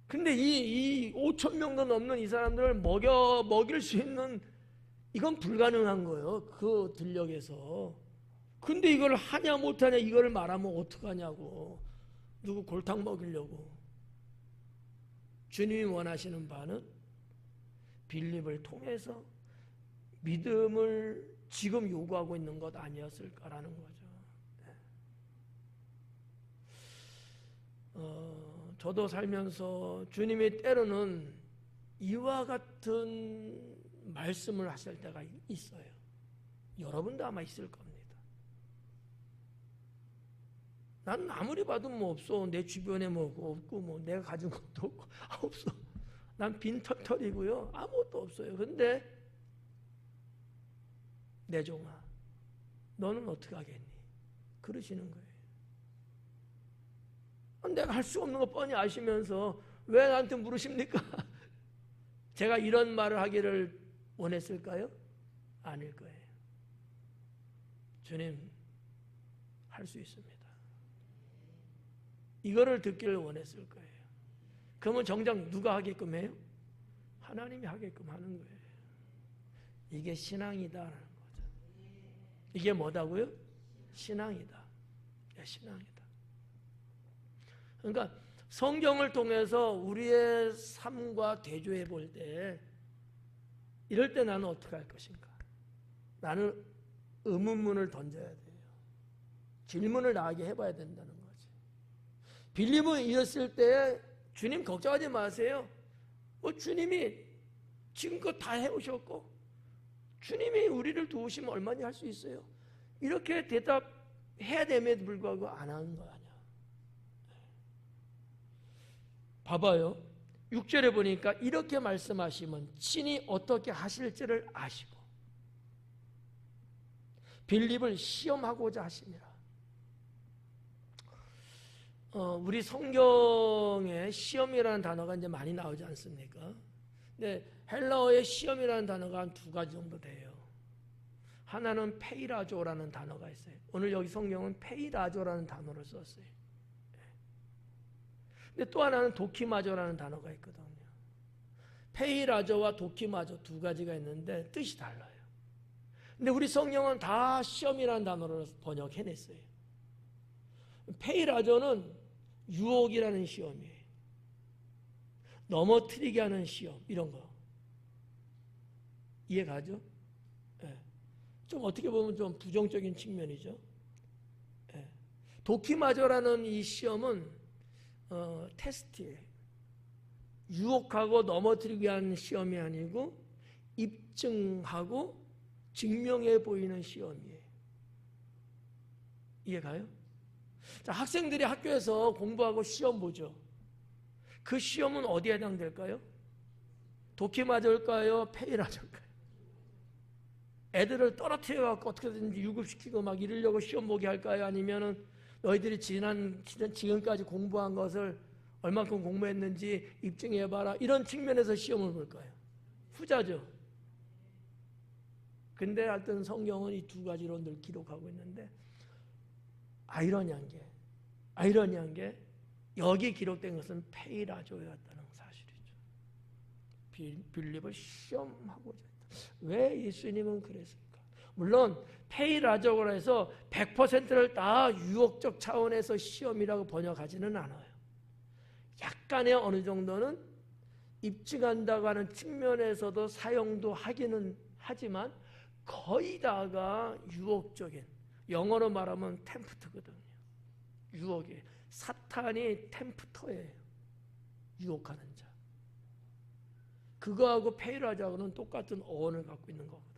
근데 이 5천 명도 넘는 이 사람들을 먹일 수 있는 이건 불가능한 거예요. 그 들녘에서. 근데 이걸 하냐 못하냐 이걸 말하면 어떡하냐고. 누구 골탕 먹이려고. 주님이 원하시는 바는 빌립을 통해서 믿음을 지금 요구하고 있는 것 아니었을까라는 거죠. 저도 살면서 주님이 때로는 이와 같은 말씀을 하실 때가 있어요. 여러분도 아마 있을 겁니다. 난 아무리 봐도 뭐 없어. 내 주변에 뭐 없고 뭐 내가 가진 것도 없고 없어. 난 빈털털이고요. 아무것도 없어요. 근데 내 종아 너는 어떻게 하겠니? 그러시는 거예요. 내가 할 수 없는 거 뻔히 아시면서 왜 나한테 물으십니까? 제가 이런 말을 하기를 원했을까요? 아닐 거예요. 주님 할 수 있습니다. 이거를 듣기를 원했을 거예요. 그러면 정작 누가 하게끔 해요? 하나님이 하게끔 하는 거예요. 이게 신앙이다라는 거죠. 이게 뭐다고요? 신앙이다. 신앙이다. 그러니까 성경을 통해서 우리의 삶과 대조해 볼 때 이럴 때 나는 어떻게 할 것인가? 나는 의문문을 던져야 돼요. 질문을 나에게 해봐야 된다는 거지. 빌립은 이랬을 때 주님 걱정하지 마세요. 주님이 지금껏 다 해오셨고 주님이 우리를 도우시면 얼마나 할 수 있어요. 이렇게 대답해야 됨에도 불구하고 안 하는 거 아니야. 봐봐요. 6절에 보니까 이렇게 말씀하시면 친히 어떻게 하실지를 아시고 빌립을 시험하고자 하심이라. 우리 성경에 시험이라는 단어가 이제 많이 나오지 않습니까? 근데 헬라어의 시험이라는 단어가 한 두 가지 정도 돼요. 하나는 페이라조라는 단어가 있어요. 오늘 여기 성경은 페이라조라는 단어를 썼어요. 근데 또 하나는 도키마조라는 단어가 있거든요. 페이라조와 도키마조 두 가지가 있는데 뜻이 달라요. 근데 우리 성경은 다 시험이라는 단어로 번역해냈어요. 페이라조는 유혹이라는 시험이에요. 넘어뜨리게 하는 시험, 이런 거. 이해가죠? 네. 좀 어떻게 보면 좀 부정적인 측면이죠. 네. 도키마조라는 이 시험은 테스트예요. 유혹하고 넘어뜨리게 하는 시험이 아니고 입증하고 증명해 보이는 시험이에요. 이해가요? 자, 학생들이 학교에서 공부하고 시험 보죠. 그 시험은 어디에 해당될까요? 도키마저일까요? 페이라저일까요? 애들을 떨어뜨려갖고 어떻게든지 유급시키고 막 이러려고 시험 보게 할까요? 아니면은 너희들이 지금까지 공부한 것을 얼만큼 공부했는지 입증해봐라, 이런 측면에서 시험을 볼까요? 후자죠. 근데 하여튼 성경은 이 두 가지로 늘 기록하고 있는데 아이러니한 게 여기 기록된 것은 페이라조였다는 사실이죠. 빌립을 시험하고자 했다. 왜 예수님은 그랬을까? 물론 페이라조라 해서 100%를 다 유혹적 차원에서 시험이라고 번역하지는 않아요. 약간의 어느 정도는 입증한다고 하는 측면에서도 사용도 하기는 하지만 거의 다가 유혹적인, 영어로 말하면 템프트거든요. 유혹이에요. 사탄이 템프터예요. 유혹하는 자. 그거하고 페이라자고는 똑같은 어원을 갖고 있는 거거든요.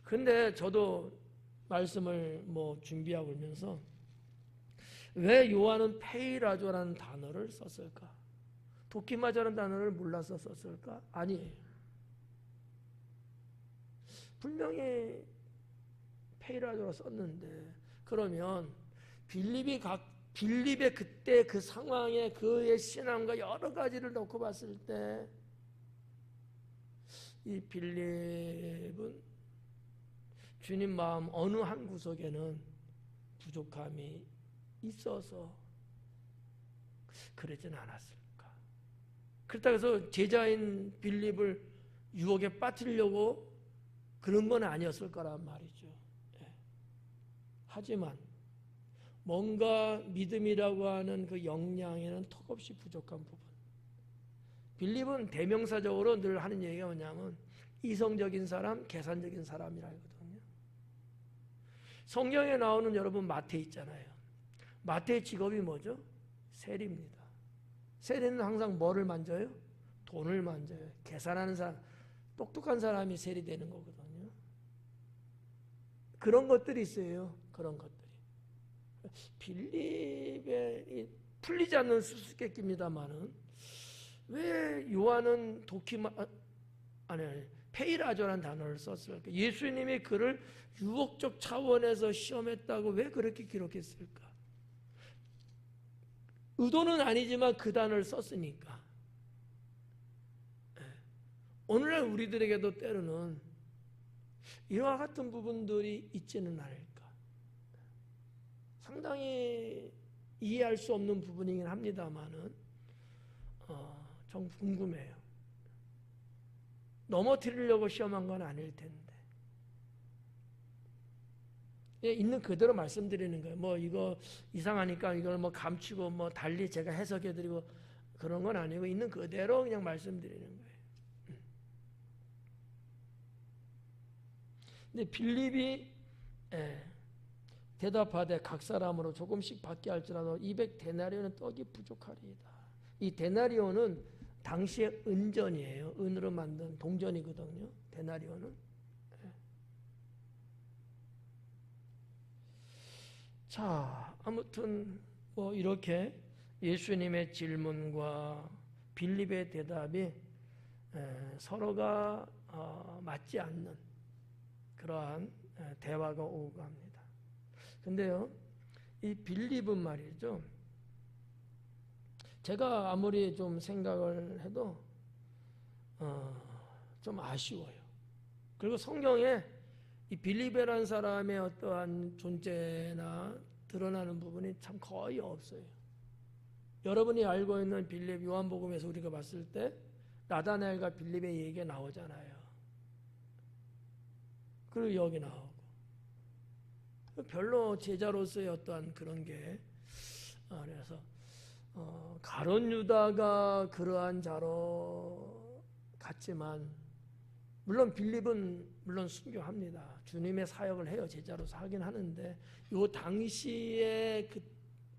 근데 저도 말씀을 준비하고 있면서 왜 요한은 페이라조라는 단어를 썼을까? 도키마자라는 단어를 몰라서 썼을까? 아니에요. 분명히 페이라조라 썼는데, 그러면 빌립의 그때 그 상황에 그의 신앙과 여러 가지를 놓고 봤을 때 이 빌립은 주님 마음 어느 한 구석에는 부족함이 있어서 그러진 않았을까? 그렇다고 해서 제자인 빌립을 유혹에 빠뜨리려고 그런 건 아니었을 거란 말이죠. 하지만 뭔가 믿음이라고 하는 그 역량에는 턱없이 부족한 부분. 빌립은 대명사적으로 늘 하는 얘기가 뭐냐면 이성적인 사람, 계산적인 사람이라 하거든요. 성경에 나오는 여러분 마태 있잖아요. 마태의 직업이 뭐죠? 세리입니다. 세리는 항상 뭐를 만져요? 돈을 만져요. 계산하는 사람, 똑똑한 사람이 세리 되는 거거든요. 그런 것들이 있어요. 그런 것들이. 빌립의 풀리지 않는 수수께끼입니다만은 왜 요한은 페이라조라는 단어를 썼을까? 예수님이 그를 유혹적 차원에서 시험했다고 왜 그렇게 기록했을까? 의도는 아니지만 그 단어를 썼으니까. 오늘날 우리들에게도 때로는 이와 같은 부분들이 있지는 않을까? 상당히 이해할 수 없는 부분이긴 합니다만은 좀 궁금해요. 넘어뜨리려고 시험한 건 아닐 텐데. 있는 그대로 말씀드리는 거예요. 이거 이상하니까 이걸 감추고 달리 제가 해석해드리고 그런 건 아니고 있는 그대로 그냥 말씀드리는 거예요. 근데 빌립이 대답하되 각 사람으로 조금씩 받게 할지라도 200데나리온의 떡이 부족하리이다. 이 데나리온은 당시의 은전이에요. 은으로 만든 동전이거든요. 데나리온은. 자, 아무튼 뭐 이렇게 예수님의 질문과 빌립의 대답이 서로가 맞지 않는 그러한 대화가 오고 합니다. 근데요, 이 빌립은 말이죠, 제가 아무리 좀 생각을 해도 좀 아쉬워요. 그리고 성경에 이 빌립이라는 사람의 어떠한 존재나 드러나는 부분이 참 거의 없어요. 여러분이 알고 있는 빌립, 요한복음에서 우리가 봤을 때 나다나엘과 빌립의 얘기가 나오잖아요. 그리고 여기 나오고 별로 제자로서의 어떠한 그런 게 그래서 가룟 유다가 그러한 자로 같지만 물론 빌립은 물론 순교합니다. 주님의 사역을 해요. 제자로서 하긴 하는데 요 당시에 그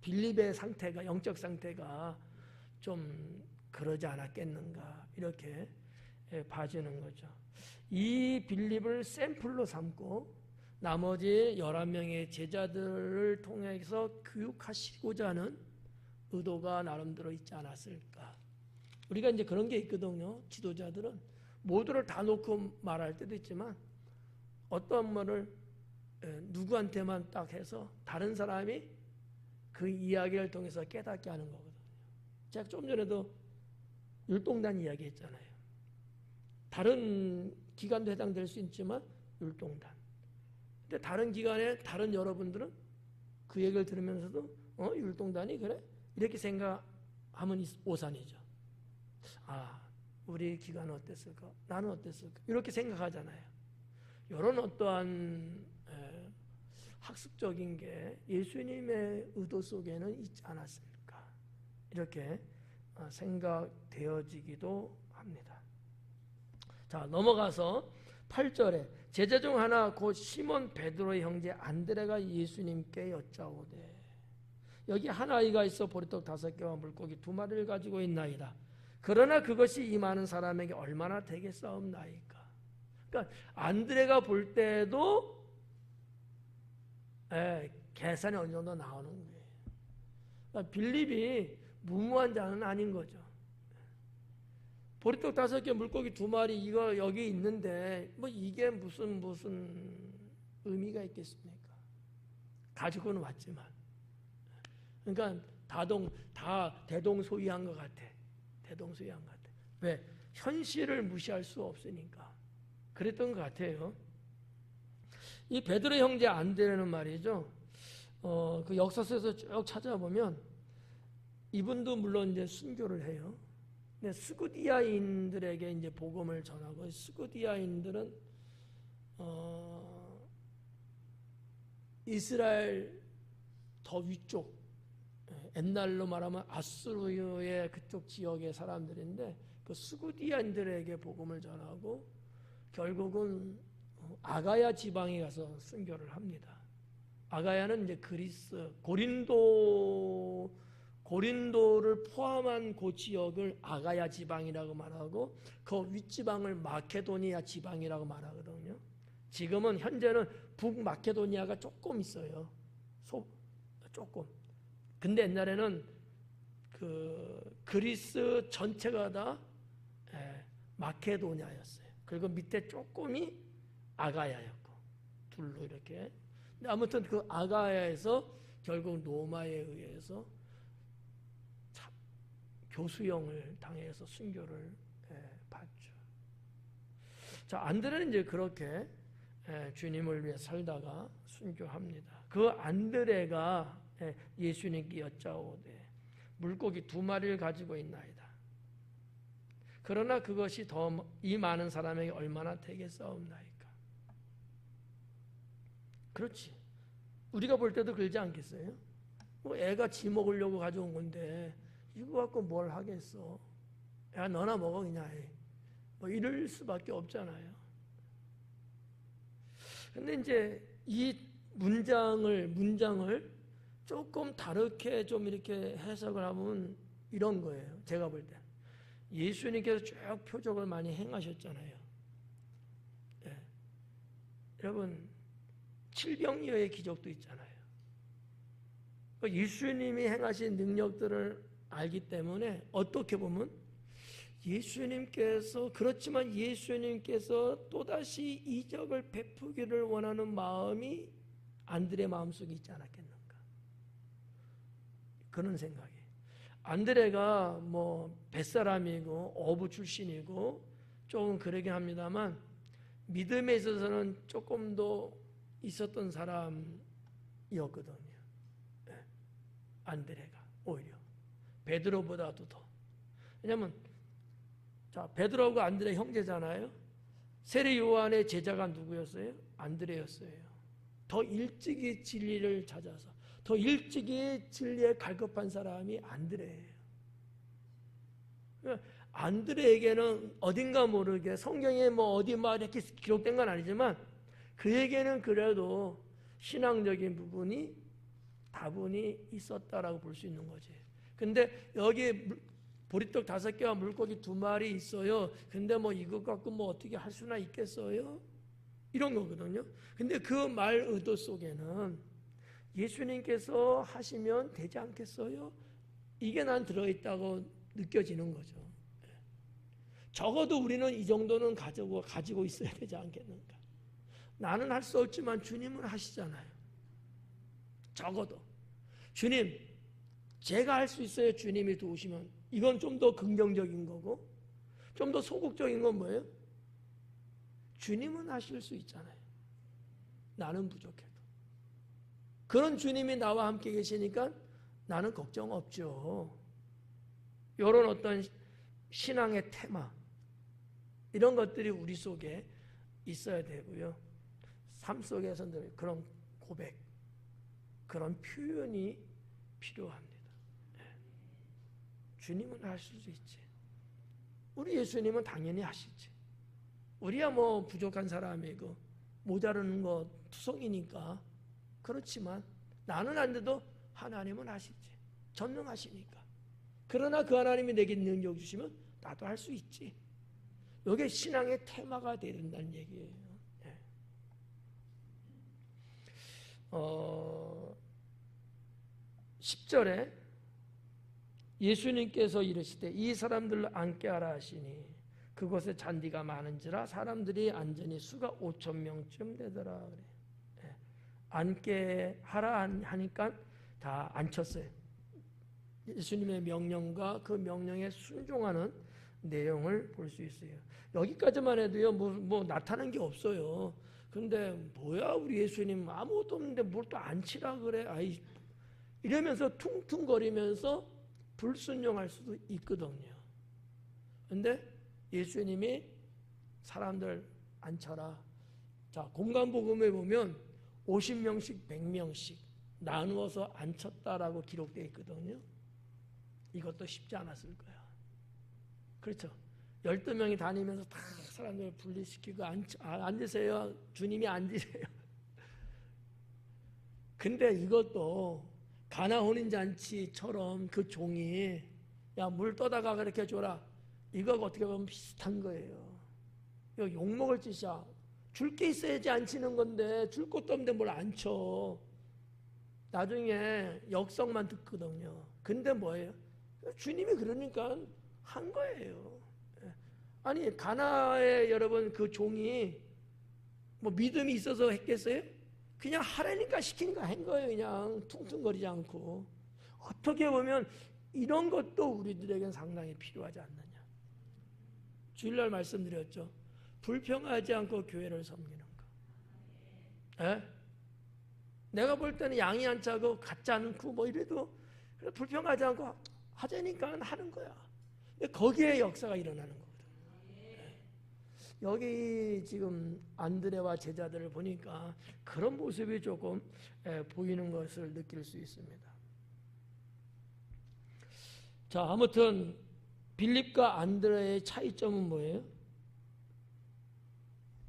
빌립의 상태가 영적 상태가 좀 그러지 않았겠는가 이렇게 봐지는 거죠. 이 빌립을 샘플로 삼고 나머지 11명의 제자들을 통해서 교육하시고자 하는 의도가 나름대로 있지 않았을까. 우리가 이제 그런 게 있거든요. 지도자들은 모두를 다 놓고 말할 때도 있지만 어떤 말을 누구한테만 딱 해서 다른 사람이 그 이야기를 통해서 깨닫게 하는 거거든요. 제가 좀 전에도 율동단 이야기 했잖아요. 다른 기관도 해당될 수 있지만 율동단. 근데 다른 기관에 다른 여러분들은 그 얘기를 들으면서도 율동단이 그래? 이렇게 생각하면 오산이죠. 아, 우리 기관은 어땠을까? 나는 어땠을까? 이렇게 생각하잖아요. 이런 어떠한 학습적인 게 예수님의 의도 속에는 있지 않았습니까? 이렇게 생각되어지기도 합니다. 자, 넘어가서 8절에 제자 중 하나 곧 시몬 베드로의 형제 안드레가 예수님께 여짜오되 여기 한 아이가 있어 보리떡 5개와 물고기 2마리를 가지고 있나이다. 그러나 그것이 이 많은 사람에게 얼마나 되겠사옵나이까. 그러니까 안드레가 볼 때도 계산이 어느 정도 나오는 거예요. 그러니까 빌립이 무모한 자는 아닌 거죠. 보리떡 5개, 물고기 2마리 이거 여기 있는데 뭐 이게 무슨 의미가 있겠습니까? 가지고는 왔지만, 그러니까 다 대동소이한 것 같아. 대동소이한 것 같아. 왜? 현실을 무시할 수 없으니까. 그랬던 것 같아요. 이 베드로 형제 안드레는 말이죠. 그 역사서에서 쭉 찾아보면 이분도 물론 이제 순교를 해요. 근데 스구디아인들에게 이제 복음을 전하고 스구디아인들은 이스라엘 더 위쪽 옛날로 말하면 아수르의 그쪽 지역의 사람들인데 그 스구디아인들에게 복음을 전하고 결국은 아가야 지방에 가서 순교를 합니다. 아가야는 이제 그리스 고린도를 포함한 그 지역을 아가야 지방이라고 말하고 그 윗지방을 마케도니아 지방이라고 말하거든요. 지금은 현재는 북마케도니아가 조금 있어요. 조금. 근데 옛날에는 그 그리스 전체가 다 마케도니아였어요. 그리고 밑에 조금이 아가야였고 둘로 이렇게. 근데 아무튼 그 아가야에서 결국 로마에 의해서 교수형을 당해서 순교를 받죠. 자, 안드레는 이제 그렇게 주님을 위해 살다가 순교합니다. 그 안드레가 예수님께 여짜오되 물고기 2마리를 가지고 있나이다. 그러나 그것이 이 많은 사람에게 얼마나 되겠사옵나이까. 그렇지. 우리가 볼 때도 그러지 않겠어요? 뭐 애가 지 먹으려고 가져온 건데 이거 갖고 뭘 하겠어? 야, 너나 먹어 그냥. 뭐 이럴 수밖에 없잖아요. 근데 이제 이 문장을 조금 다르게 좀 이렇게 해석을 하면 이런 거예요. 제가 볼 때. 예수님께서 쭉 표적을 많이 행하셨잖아요. 예. 여러분, 칠병이어의 기적도 있잖아요. 예수님이 행하신 능력들을 알기 때문에 어떻게 보면 예수님께서, 그렇지만 예수님께서 또다시 이적을 베푸기를 원하는 마음이 안드레 마음속에 있지 않았겠는가, 그런 생각이. 안드레가 뭐 뱃사람이고 어부 출신이고 조금 그러긴 합니다만 믿음에 있어서는 조금 더 있었던 사람이었거든요. 안드레가 오히려 베드로보다도 더. 왜냐면 자, 베드로하고 안드레 형제잖아요. 세례 요한의 제자가 누구였어요? 안드레였어요. 더 일찍이 진리를 찾아서 더 일찍이 진리에 갈급한 사람이 안드레예요. 안드레에게는 어딘가 모르게 성경에 뭐 어디 막 이렇게 기록된 건 아니지만 그에게는 그래도 신앙적인 부분이 다분히 있었다라고 볼 수 있는 거지. 근데 여기 보리떡 5개와 물고기 2마리 있어요. 근데 뭐 이것 갖고 뭐 어떻게 할 수나 있겠어요? 이런 거거든요. 근데 그 말 의도 속에는 예수님께서 하시면 되지 않겠어요? 이게 난 들어있다고 느껴지는 거죠. 적어도 우리는 이 정도는 가지고 있어야 되지 않겠는가. 나는 할 수 없지만 주님은 하시잖아요. 적어도 주님, 제가 할 수 있어요. 주님이 도우시면. 이건 좀 더 긍정적인 거고, 좀 더 소극적인 건 뭐예요? 주님은 하실 수 있잖아요. 나는 부족해도. 그런 주님이 나와 함께 계시니까 나는 걱정 없죠. 이런 어떤 신앙의 테마, 이런 것들이 우리 속에 있어야 되고요. 삶 속에서 늘 그런 고백, 그런 표현이 필요합니다. 주님은 하실 수 있지. 우리 예수님은 당연히 하시지. 우리야 뭐 부족한 사람이고 모자르는 거 투성이니까. 그렇지만 나는 안 돼도 하나님은 하시지. 전능하시니까. 그러나 그 하나님이 내게 능력 주시면 나도 할 수 있지. 이게 신앙의 테마가 되야 된다는 얘기예요. 10절에 예수님께서 이르시되 이 사람들을 앉게 하라 하시니 그곳에 잔디가 많은지라 사람들이 앉으니 수가 5,000명쯤 되더라. 그래. 앉게 하라 하니까 다 앉혔어요. 예수님의 명령과 그 명령에 순종하는 내용을 볼 수 있어요. 여기까지만 해도요, 뭐 나타난 게 없어요. 근데 뭐야, 우리 예수님 아무것도 없는데 뭘 또 앉히라 그래? 아이, 이러면서 퉁퉁거리면서 불순종할 수도 있거든요. 근데 예수님이 사람들 앉혀라. 자, 공간복음에 보면 50명씩 100명씩 나누어서 앉혔다라고 기록되어 있거든요. 이것도 쉽지 않았을 거야. 그렇죠? 12명이 다니면서 다 사람들 분리시키고 앉으세요. 주님이 앉으세요. 근데 이것도 가나 혼인잔치처럼 그 종이 야, 물 떠다가 그렇게 줘라. 이거 어떻게 보면 비슷한 거예요. 이거 욕먹을 짓이야. 줄 게 있어야지 안 치는 건데 줄 것도 없는데 뭘 안 쳐. 나중에 역성만 듣거든요. 근데 뭐예요? 주님이 그러니까 한 거예요. 아니 가나의 여러분 그 종이 뭐 믿음이 있어서 했겠어요? 그냥 하라니까 시키니까 한 거예요. 그냥 퉁퉁거리지 않고. 어떻게 보면 이런 것도 우리들에겐 상당히 필요하지 않느냐. 주일날 말씀드렸죠. 불평하지 않고 교회를 섬기는 거. 에? 내가 볼 때는 양이 안 차고 같지 않고 뭐 이래도 불평하지 않고 하자니까 하는 거야. 근데 거기에 역사가 일어나는 거거든. 여기 지금 안드레와 제자들을 보니까 그런 모습이 조금 보이는 것을 느낄 수 있습니다. 자, 아무튼 빌립과 안드레의 차이점은 뭐예요?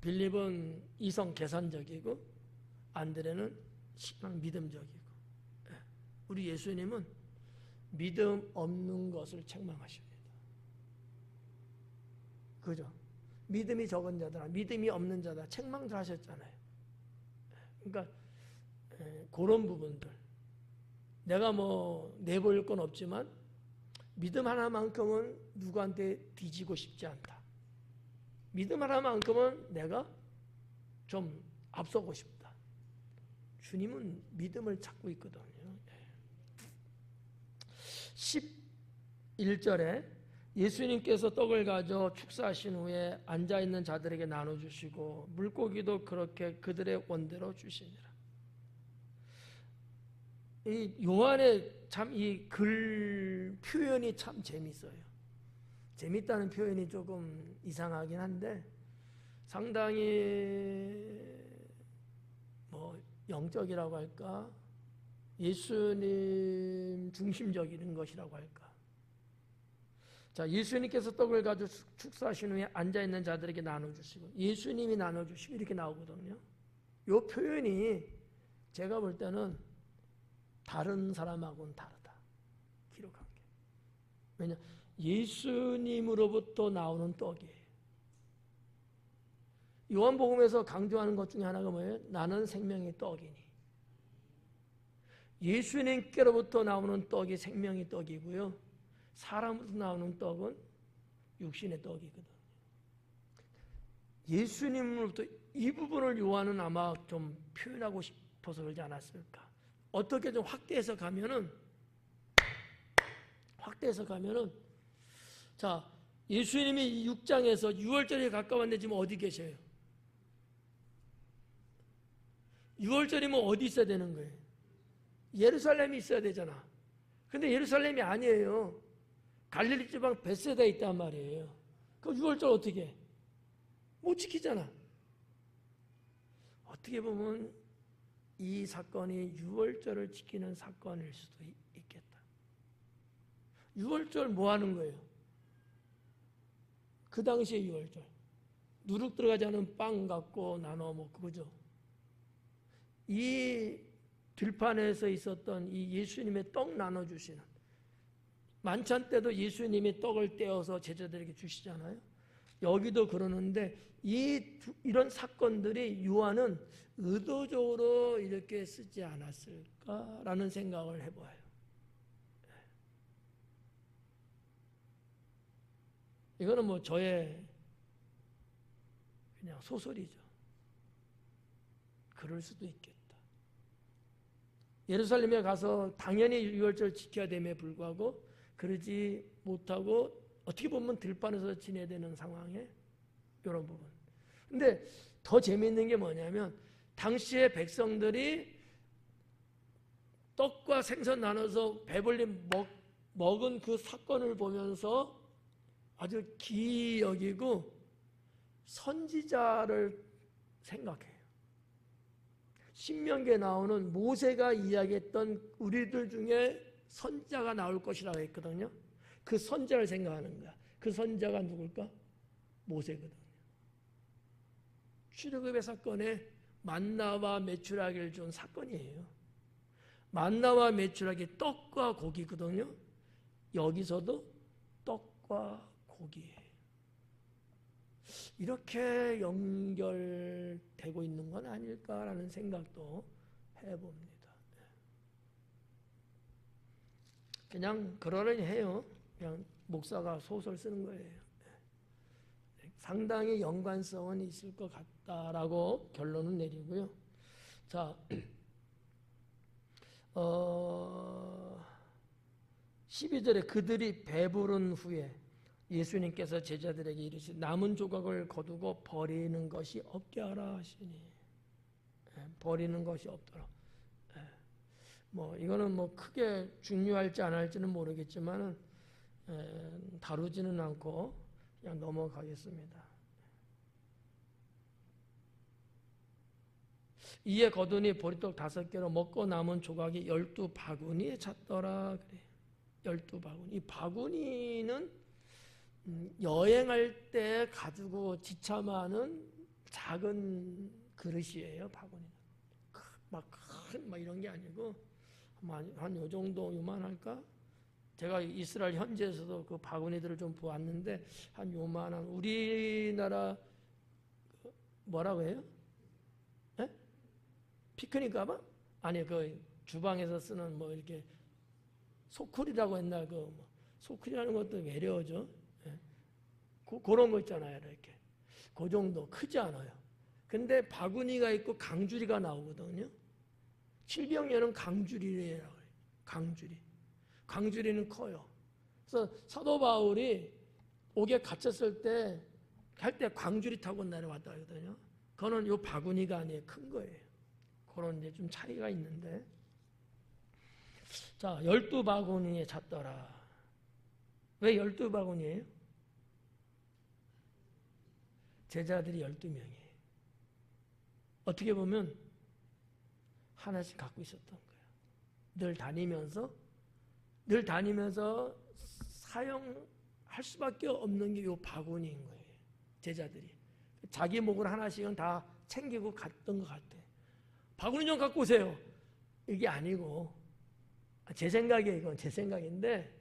빌립은 이성 계산적이고 안드레는 신앙 믿음적이고, 우리 예수님은 믿음 없는 것을 책망하십니다. 그죠? 믿음이 적은 자들아, 믿음이 없는 자다 책망들 하셨잖아요. 그러니까 그런 부분들 내가 뭐 내보일 건 없지만 믿음 하나만큼은 누구한테 뒤지고 싶지 않다. 믿음 하나만큼은 내가 좀 앞서고 싶다. 주님은 믿음을 찾고 있거든요. 11절에 예수님께서 떡을 가져 축사하신 후에 앉아있는 자들에게 나눠주시고 물고기도 그렇게 그들의 원대로 주시니라. 이 요한의 참 이 글 표현이 참 재밌어요. 재밌다는 표현이 조금 이상하긴 한데 상당히 뭐 영적이라고 할까, 예수님 중심적인 것이라고 할까. 자, 예수님께서 떡을 가지고 축사하신 후에 앉아있는 자들에게 나눠주시고 예수님이 나눠주시고 이렇게 나오거든요. 이 표현이 제가 볼 때는 다른 사람하고는 다르다. 기록한 게. 왜냐? 예수님으로부터 나오는 떡이에요. 요한복음에서 강조하는 것 중에 하나가 뭐예요? 나는 생명의 떡이니. 예수님께로부터 나오는 떡이 생명의 떡이고요. 사람으로부터 나오는 떡은 육신의 떡이거든요. 예수님으로부터 이 부분을 요한은 아마 좀 표현하고 싶어서 그러지 않았을까. 어떻게 좀 확대해서 가면은 자, 예수님이 6장에서 6월절에 가까웠는데 지금 어디 계셔요? 6월절이면 어디 있어야 되는 거예요? 예루살렘이 있어야 되잖아. 근데 예루살렘이 아니에요. 갈릴리 지방 벳세다에 있단 말이에요. 그 6월절 어떻게 해? 못 지키잖아. 어떻게 보면 이 사건이 6월절을 지키는 사건일 수도 있겠다. 6월절 뭐 하는 거예요? 그 당시에 6월절 누룩 들어가지 않은 빵 갖고 나눠 먹고, 그죠? 이 들판에서 있었던 이 예수님의 떡 나눠주시는 만찬 때도 예수님이 떡을 떼어서 제자들에게 주시잖아요. 여기도 그러는데 이런 사건들이 요한은 의도적으로 이렇게 쓰지 않았을까라는 생각을 해봐요. 이거는 뭐 저의 그냥 소설이죠. 그럴 수도 있겠다. 예루살렘에 가서 당연히 유월절 지켜야 됨에 불구하고 그러지 못하고 어떻게 보면 들판에서 지내야 되는 상황에 이런 부분. 근데 더 재미있는 게 뭐냐면 당시에 백성들이 떡과 생선 나눠서 배불리 먹은 그 사건을 보면서 아주 기이 여기고 선지자를 생각해요. 신명기에 나오는 모세가 이야기했던 우리들 중에 선지자가 나올 것이라고 했거든요. 그 선지자를 생각하는 거야. 그 선지자가 누굴까? 모세거든요. 출애굽의 사건에 만나와 메추라기를 준 사건이에요. 만나와 메추라기 떡과 고기거든요. 여기서도 떡과 고기예요. 이렇게 연결되고 있는 건 아닐까라는 생각도 해봅니다. 그냥 그러려니 해요. 그냥 목사가 소설 쓰는 거예요. 상당히 연관성은 있을 것 같다라고 결론을 내리고요. 자, 12절에 그들이 배부른 후에 예수님께서 제자들에게 이르시되 남은 조각을 거두고 버리는 것이 없게 하라 하시니, 버리는 것이 없도록. 뭐 이거는 뭐 크게 중요할지 안 할지는 모르겠지만 다루지는 않고 그냥 넘어가겠습니다. 이에 거두니 보리떡 5개로 먹고 남은 조각이 12바구니에 찼더라. 그래. 12바구니. 이 바구니는 여행할 때 가지고 지참하는 작은 그릇이에요. 바구니는 막 이런 게 아니고 한 요 정도 요만할까? 제가 이스라엘 현지에서도 그 바구니들을 좀 보았는데 한 요만한 우리나라 뭐라고 해요? 에? 피크닉 가방? 아니 그 주방에서 쓰는 뭐 이렇게 소쿠리라고 옛날 뭐 소쿠리라는 것도 외래어죠. 예. 그런 거 있잖아요. 이렇게 그 정도 크지 않아요. 근데 바구니가 있고 강주리가 나오거든요. 칠병년은 강주리라고 해요. 강주리. 강주리는 커요. 그래서 사도 바울이 옥에 갇혔을 때 할 때 광주리 타고 내려왔다 하거든요. 그거는 요 바구니가 아니에요. 큰 거예요. 그런 이제 좀 차이가 있는데. 자, 12바구니에 찼더라. 왜 12바구니예요? 제자들이 12명이에요. 어떻게 보면 하나씩 갖고 있었던 거예요. 늘 다니면서 사용할 수밖에 없는 게 이 바구니인 거예요. 제자들이. 자기 목을 하나씩은 다 챙기고 갔던 것 같아. 바구니 좀 갖고 오세요. 이게 아니고, 제 생각이에요. 이건 제 생각인데,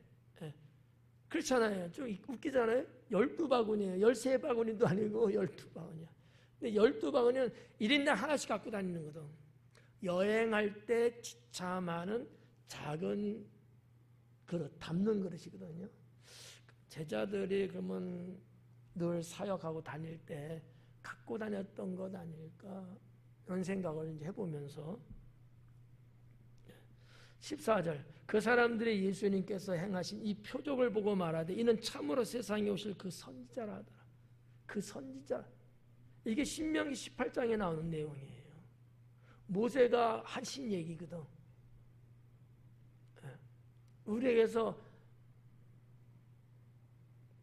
그렇잖아요. 좀 웃기잖아요. 12바구니예요. 13바구니도 아니고 12바구니야. 근데 12바구니는 1인당 하나씩 갖고 다니는 거든. 여행할 때 지참하는 작은 그릇, 담는 그릇이거든요. 제자들이 그러면 늘 사역하고 다닐 때 갖고 다녔던 것 아닐까 이런 생각을 이제 해보면서 14절 그 사람들이 예수님께서 행하신 이 표적을 보고 말하되 이는 참으로 세상에 오실 그 선지자라 하더라. 그 선지자 이게 신명기 18장에 나오는 내용이에요. 모세가 하신 얘기거든. 우리에게서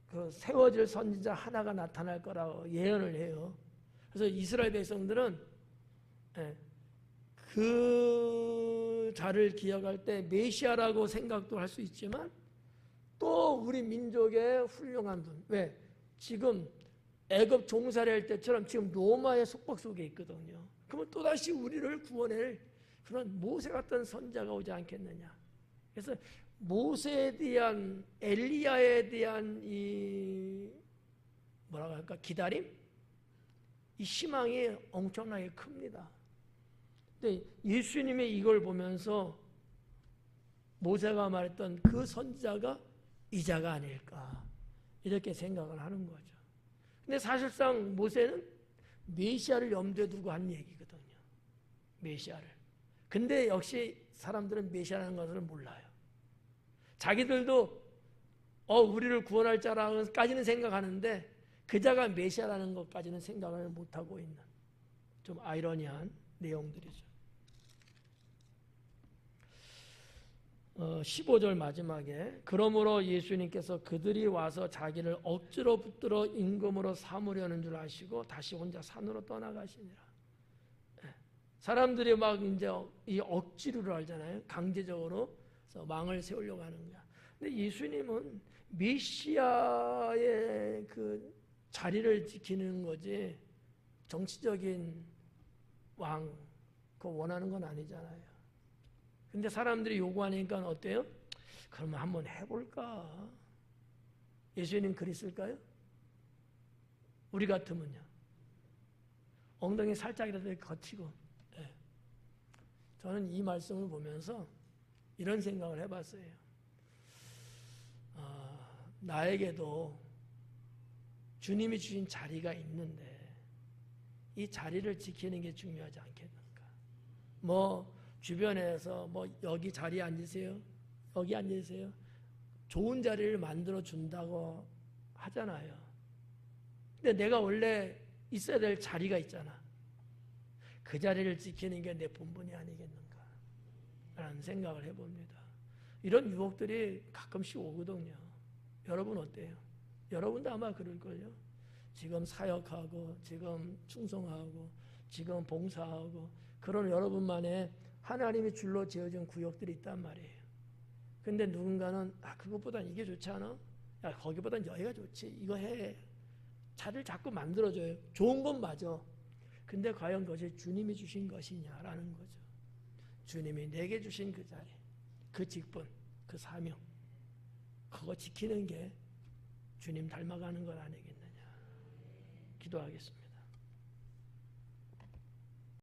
그 세워질 선지자 하나가 나타날 거라고 예언을 해요. 그래서 이스라엘 백성들은 그 자를 기억할 때 메시아라고 생각도 할 수 있지만 또 우리 민족의 훌륭한 분. 왜? 지금 애굽 종살이 할 때처럼 지금 로마의 속박 속에 있거든요. 그러면 또다시 우리를 구원할 그런 모세 같은 선자가 오지 않겠느냐. 그래서 모세에 대한 엘리야에 대한 이 뭐라고 할까 기다림, 이 희망이 엄청나게 큽니다. 근데 예수님이 이걸 보면서 모세가 말했던 그 선지자가 이자가 아닐까 이렇게 생각을 하는 거죠. 근데 사실상 모세는 메시아를 염두에 두고 한 얘기거든요. 메시아를. 근데 역시 사람들은 메시아라는 것을 몰라요. 자기들도 우리를 구원할 자라고까지는 생각하는데 그 자가 메시아라는 것까지는 생각을 못하고 있는 좀 아이러니한 내용들이죠. 15절 마지막에 그러므로 예수님께서 그들이 와서 자기를 억지로 붙들어 임금으로 삼으려는 줄 아시고 다시 혼자 산으로 떠나가시니라. 사람들이 막 이제 이 억지로를 알잖아요. 강제적으로 왕을 세우려고 하는 거야. 근데 예수님은 메시아의 그 자리를 지키는 거지 정치적인 왕 그거 원하는 건 아니잖아요. 근데 사람들이 요구하니까 어때요? 그러면 한번 해볼까? 예수님 그랬을까요? 우리 같으면요. 엉덩이 살짝이라도 거치고. 저는 이 말씀을 보면서 이런 생각을 해봤어요. 나에게도 주님이 주신 자리가 있는데 이 자리를 지키는 게 중요하지 않겠는가? 뭐 주변에서 뭐 여기 자리에 앉으세요. 여기 앉으세요. 좋은 자리를 만들어 준다고 하잖아요. 근데 내가 원래 있어야 될 자리가 있잖아. 그 자리를 지키는 게 내 본분이 아니겠는가 라는 생각을 해봅니다. 이런 유혹들이 가끔씩 오거든요. 여러분 어때요? 여러분도 아마 그럴걸요. 지금 사역하고 지금 충성하고 지금 봉사하고 그런 여러분만의 하나님이 줄로 지어준 구역들이 있단 말이에요. 근데 누군가는 그것보단 이게 좋지 않아? 야 거기보단 여기가 좋지. 이거 해. 자리를 자꾸 만들어줘요. 좋은 건 맞아. 근데 과연 그것이 주님이 주신 것이냐라는 거죠. 주님이 내게 주신 그 자리, 그 직분, 그 사명. 그거 지키는 게 주님 닮아가는 것 아니겠느냐. 기도하겠습니다.